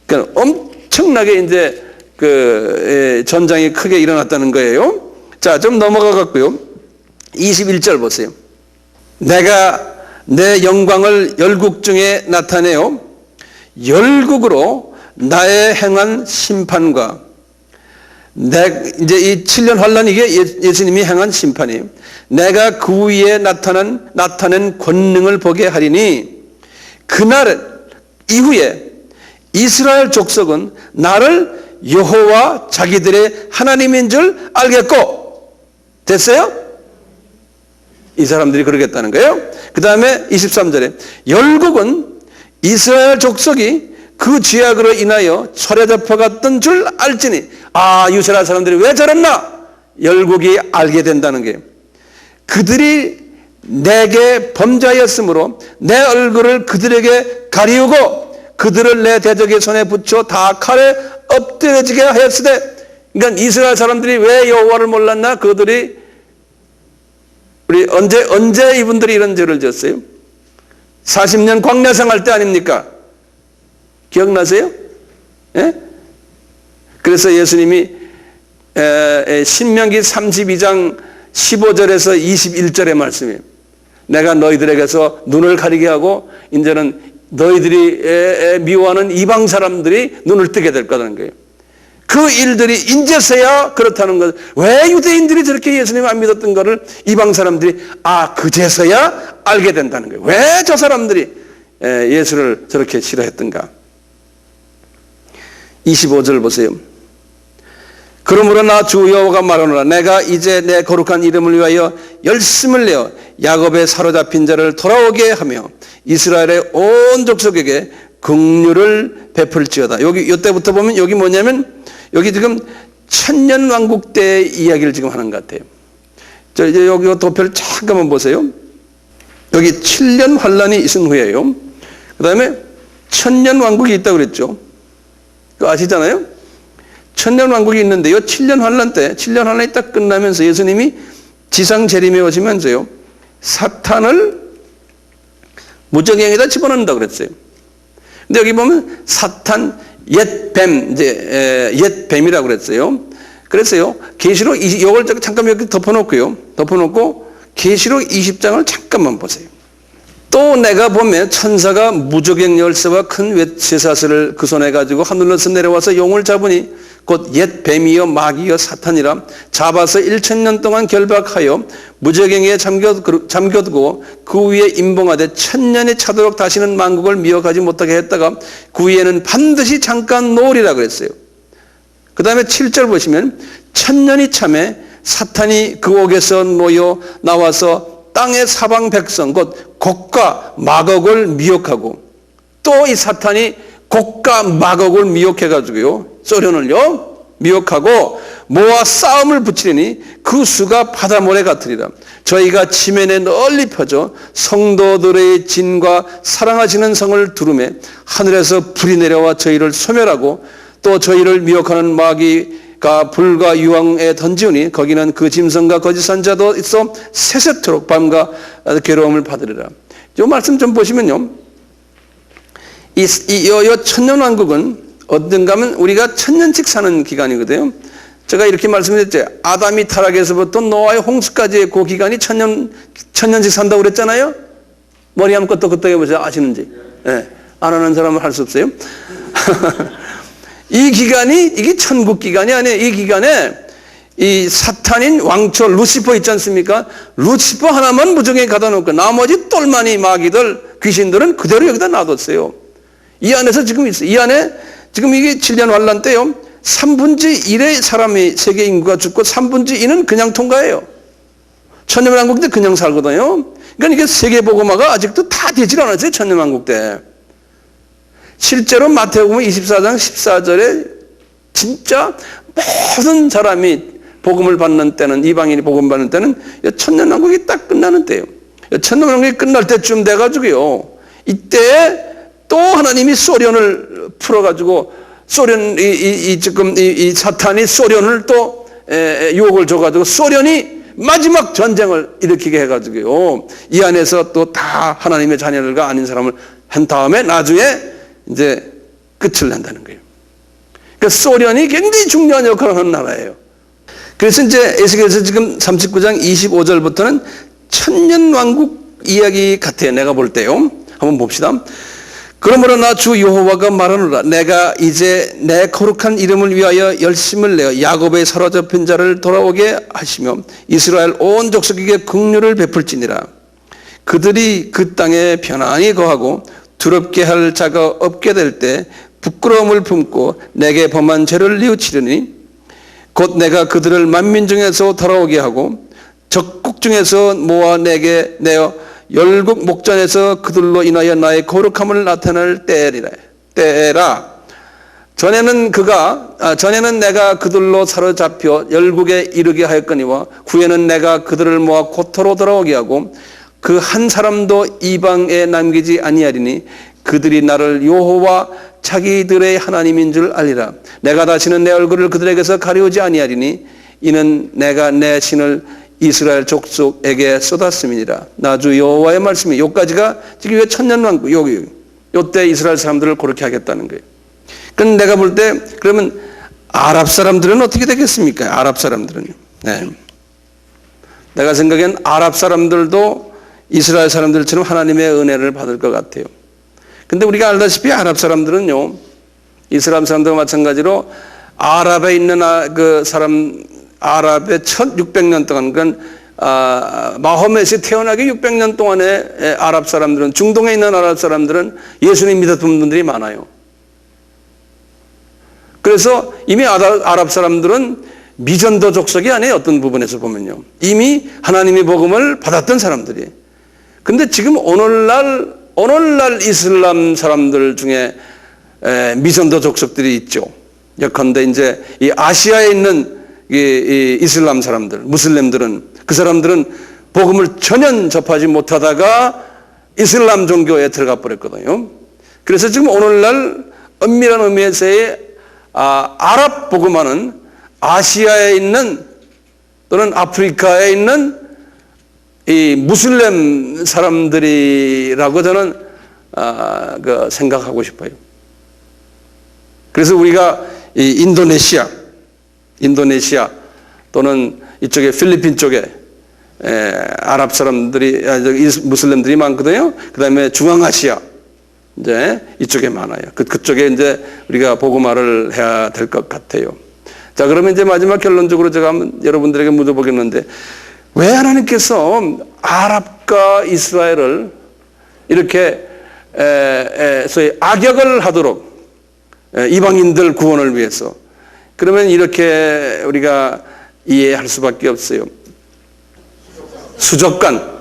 Speaker 1: 그러니까 엄청나게 이제 그 전장이 크게 일어났다는 거예요. 자, 좀 넘어가 갖고요. 21절 보세요. 내가 내 영광을 열국 중에 나타내요. 열국으로 나의 행한 심판과 이제 이 7년 환란 이게 예수님이 행한 심판이에요. 내가 그 위에 나타낸 권능을 보게 하리니 그날 이후에 이스라엘 족속은 나를 여호와 자기들의 하나님인 줄 알겠고. 됐어요? 이 사람들이 그러겠다는 거예요. 그 다음에 23절에 열국은 이스라엘 족속이 그 죄악으로 인하여 철에 잡혀갔던 줄 알지니 이스라엘 사람들이 왜 저랬나? 열국이 알게 된다는 거예요. 그들이 내게 범죄하였으므로 내 얼굴을 그들에게 가리우고 그들을 내 대적의 손에 붙여 다 칼에 엎드려지게 하였으되, 그러니까 이스라엘 사람들이 왜 여호와를 몰랐나? 그들이 우리 언제 이분들이 이런 죄를 지었어요? 40년 광야 생활 때 아닙니까? 기억나세요? 예? 그래서 예수님이 신명기 32장 15절에서 21절의 말씀이에요. 내가 너희들에게서 눈을 가리게 하고 이제는 너희들이 미워하는 이방 사람들이 눈을 뜨게 될 거라는 거예요. 그 일들이 인제서야 그렇다는 것. 왜 유대인들이 저렇게 예수님을 안 믿었던 것을 이방 사람들이 그제서야 알게 된다는 거예요. 왜 저 사람들이 예수를 저렇게 싫어했던가. 25절 보세요. 그러므로 나 주 여호와가 말하노라. 내가 이제 내 거룩한 이름을 위하여 열심을 내어 야곱의 사로잡힌 자를 돌아오게 하며 이스라엘의 온 족속에게 긍휼을 베풀지어다. 이때부터 보면 여기 뭐냐면 여기 지금 천년왕국 때 이야기를 지금 하는 것 같아요. 이제 여기 도표를 잠깐만 보세요. 여기 7년 환란이 있은 후에요. 그 다음에 천년왕국이 있다고 그랬죠. 그거 아시잖아요? 천년왕국이 있는데요. 7년 환란 때, 7년 환란이 딱 끝나면서 예수님이 지상 재림에 오시면서요, 사탄을 무저갱에다 집어넣는다고 그랬어요. 근데 여기 보면 사탄 옛뱀, 옛뱀이라고 그랬어요. 그랬어요. 계시록 이걸 잠깐 여기 덮어놓고 계시록 20장을 잠깐만 보세요. 또 내가 보면 천사가 무저갱 열쇠와 큰 쇠사슬을 그 손에 가지고 하늘로서 내려와서 용을 잡으니 곧 옛 뱀이여 마귀여 사탄이라 잡아서 1000년 동안 결박하여 무저갱에 잠겨두고 그 위에 임봉하되 1000년이 차도록 다시는 만국을 미혹하지 못하게 했다가 그 위에는 반드시 잠깐 놓으리라 그랬어요. 그 다음에 7절 보시면 1000년이 참에 사탄이 그 옥에서 놓여 나와서 땅의 사방 백성 곧 곡과 마곡을 미혹하고, 또 이 사탄이 곡과 마곡을 미혹해가지고요, 소련을요 미혹하고 모아 싸움을 붙이리니 그 수가 바다모래 같으리라. 저희가 지면에 널리 펴져 성도들의 진과 사랑하시는 성을 두루매 하늘에서 불이 내려와 저희를 소멸하고 또 저희를 미혹하는 마귀가 불과 유황에 던지우니 거기는 그 짐승과 거짓 선자도 있어 세세토록 밤과 괴로움을 받으리라. 이 말씀 좀 보시면요, 이 천년왕국은 어떤가 하면 우리가 1000년씩 사는 기간이거든요. 제가 이렇게 말씀드렸죠. 아담이 타락에서부터 노아의 홍수까지의 그 기간이 1000년씩 산다고 그랬잖아요. 머리 한번 끄덕끄덕 해보세요. 아시는지. 네. 안 하는 사람은 할 수 없어요. 이 기간이, 이게 천국 기간이 아니에요. 이 기간에 이 사탄인 왕초 루시퍼 있지 않습니까? 루시퍼 하나만 무정에 가다 놓고 나머지 똘마니 마귀들, 귀신들은 그대로 여기다 놔뒀어요. 이 안에서 지금 있어요. 이 안에 지금 이게 7년 환란 때요, 3분의 1의 사람이 세계 인구가 죽고 3분의 2는 그냥 통과해요. 천년왕국 때 그냥 살거든요. 그러니까 이게 세계복음화가 아직도 다 되질 않았어요. 천년왕국 때. 실제로 마태복음 24장 14절에 진짜 모든 사람이 복음을 받는 때는, 이방인이 복음 받는 때는 천년왕국이 딱 끝나는 때예요. 천년왕국이 끝날 때쯤 돼가지고요, 이때 또 하나님이 소련을 풀어가지고 지금 이 사탄이 소련을 또 유혹을 줘가지고 소련이 마지막 전쟁을 일으키게 해가지고요, 이 안에서 또 다 하나님의 자녀들과 아닌 사람을 한 다음에 나중에 이제 끝을 낸다는 거예요. 그러니까 소련이 굉장히 중요한 역할을 하는 나라예요. 그래서 이제 에스겔서 지금 39장 25절부터는 천년왕국 이야기 같아요. 내가 볼 때요. 한번 봅시다. 그러므로 나 주 여호와가 말하노라. 내가 이제 내 거룩한 이름을 위하여 열심을 내어 야곱의 사로잡힌 자를 돌아오게 하시며 이스라엘 온 족속에게 긍휼을 베풀지니라. 그들이 그 땅에 편안히 거하고 두렵게 할 자가 없게 될 때 부끄러움을 품고 내게 범한 죄를 뉘우치려니 곧 내가 그들을 만민 중에서 돌아오게 하고 적국 중에서 모아 내게 내어 열국 목전에서 그들로 인하여 나의 거룩함을 나타낼 때리라. 때라. 전에는 내가 그들로 사로잡혀 열국에 이르게 하였거니와 후에는 내가 그들을 모아 고토로 돌아오게 하고 그 한 사람도 이방에 남기지 아니하리니 그들이 나를 여호와 자기들의 하나님인 줄 알리라. 내가 다시는 내 얼굴을 그들에게서 가리우지 아니하리니 이는 내가 내 신을 이스라엘 족속에게 쏟았음이니라. 나 주 여호와의 말씀이 요까지가 지금 왜 천년왕국 요때 이스라엘 사람들을 그렇게 하겠다는 거예요. 그럼 내가 볼 때 그러면 아랍 사람들은 어떻게 되겠습니까? 아랍 사람들은요. 네. 내가 생각엔 아랍 사람들도 이스라엘 사람들처럼 하나님의 은혜를 받을 것 같아요. 근데 우리가 알다시피 아랍 사람들은요, 이스라엘 사람들과 마찬가지로 아랍에 있는 그 사람, 아랍의 첫 600년 동안, 그러니까 마호멧이 태어나기 600년 동안의 아랍 사람들은, 중동에 있는 아랍 사람들은 예수님 믿었던 분들이 많아요. 그래서 이미 아랍 사람들은 미전도 족속이 아니에요. 어떤 부분에서 보면요. 이미 하나님의 복음을 받았던 사람들이. 근데 지금 오늘날 이슬람 사람들 중에 미전도 족속들이 있죠. 예컨대 이제 이 아시아에 있는 이 이슬람 사람들, 무슬림들은 그 사람들은 복음을 전혀 접하지 못하다가 이슬람 종교에 들어가 버렸거든요. 그래서 지금 오늘날 엄밀한 의미에서의 아랍 복음화는 아시아에 있는 또는 아프리카에 있는 이 무슬림 사람들이라고 저는 생각하고 싶어요. 그래서 우리가 이 인도네시아 또는 이쪽에 필리핀 쪽에 아랍 사람들이 무슬림들이 많거든요. 그다음에 중앙아시아 이제 이쪽에 많아요. 그쪽에 이제 우리가 복음화를 해야 될 것 같아요. 자, 그러면 이제 마지막 결론적으로 제가 한번 여러분들에게 묻어보겠는데, 왜 하나님께서 아랍과 이스라엘을 이렇게 소위 악역을 하도록 이방인들 구원을 위해서, 그러면 이렇게 우리가 이해할 수밖에 없어요. 수족관.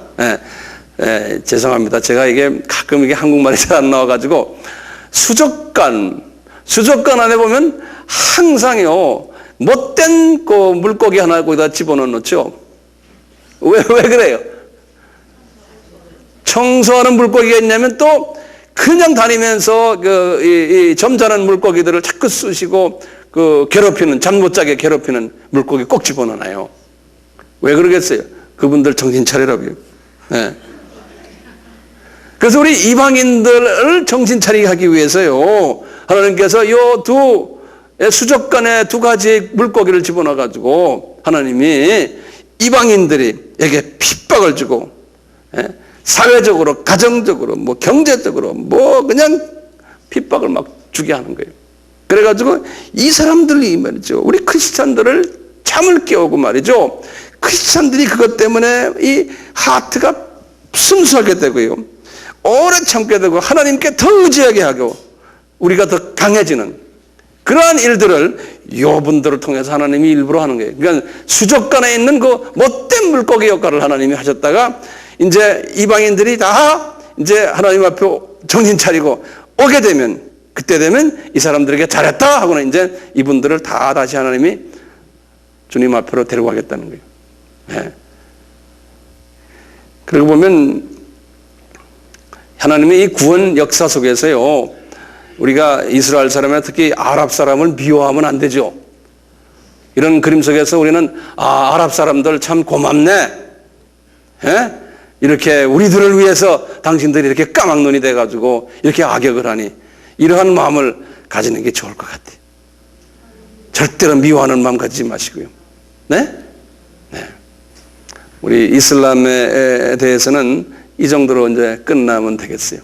Speaker 1: 죄송합니다. 제가 이게 가끔 이게 한국말이 잘 안 나와가지고 수족관 안에 보면 항상요 못된 그 물고기 하나 거기다 집어넣죠. 왜 그래요? 청소하는 물고기가 있냐면 또 그냥 다니면서 이 점잖은 물고기들을 자꾸 쑤시고 괴롭히는, 잠 못 자게 괴롭히는 물고기 꼭 집어넣어요. 왜 그러겠어요? 그분들 정신 차리라고요. 네. 그래서 우리 이방인들을 정신 차리게 하기 위해서요, 하나님께서 요 수족관에 두 가지 물고기를 집어넣어 가지고 하나님이 이방인들에게 핍박을 주고, 사회적으로, 가정적으로, 뭐 경제적으로, 뭐 그냥 핍박을 막 주게 하는 거예요. 그래가지고 이 사람들이 말이죠, 우리 크리스찬들을 잠을 깨우고 말이죠, 크리스찬들이 그것 때문에 이 하트가 순수하게 되고요, 오래 참게 되고 하나님께 더 의지하게 하고 우리가 더 강해지는 그러한 일들을 요분들을 통해서 하나님이 일부러 하는 거예요. 그러니까 수족관에 있는 그 못된 물고기 역할을 하나님이 하셨다가 이제 이방인들이 다 이제 하나님 앞에 정신 차리고 오게 되면, 그때 되면 이 사람들에게 잘했다 하고는 이제 이분들을 다 다시 하나님이 주님 앞으로 데리고 가겠다는 거예요. 네. 그리고 보면 하나님의 이 구원 역사 속에서요, 우리가 이스라엘 사람이나 특히 아랍 사람을 미워하면 안 되죠. 이런 그림 속에서 우리는 아랍 사람들 참 고맙네. 이렇게 우리들을 위해서 당신들이 이렇게 까막눈이 돼가지고 이렇게 악역을 하니, 이러한 마음을 가지는 게 좋을 것 같아요. 절대로 미워하는 마음 가지지 마시고요. 네? 네. 우리 이슬람에 대해서는 이 정도로 이제 끝나면 되겠어요.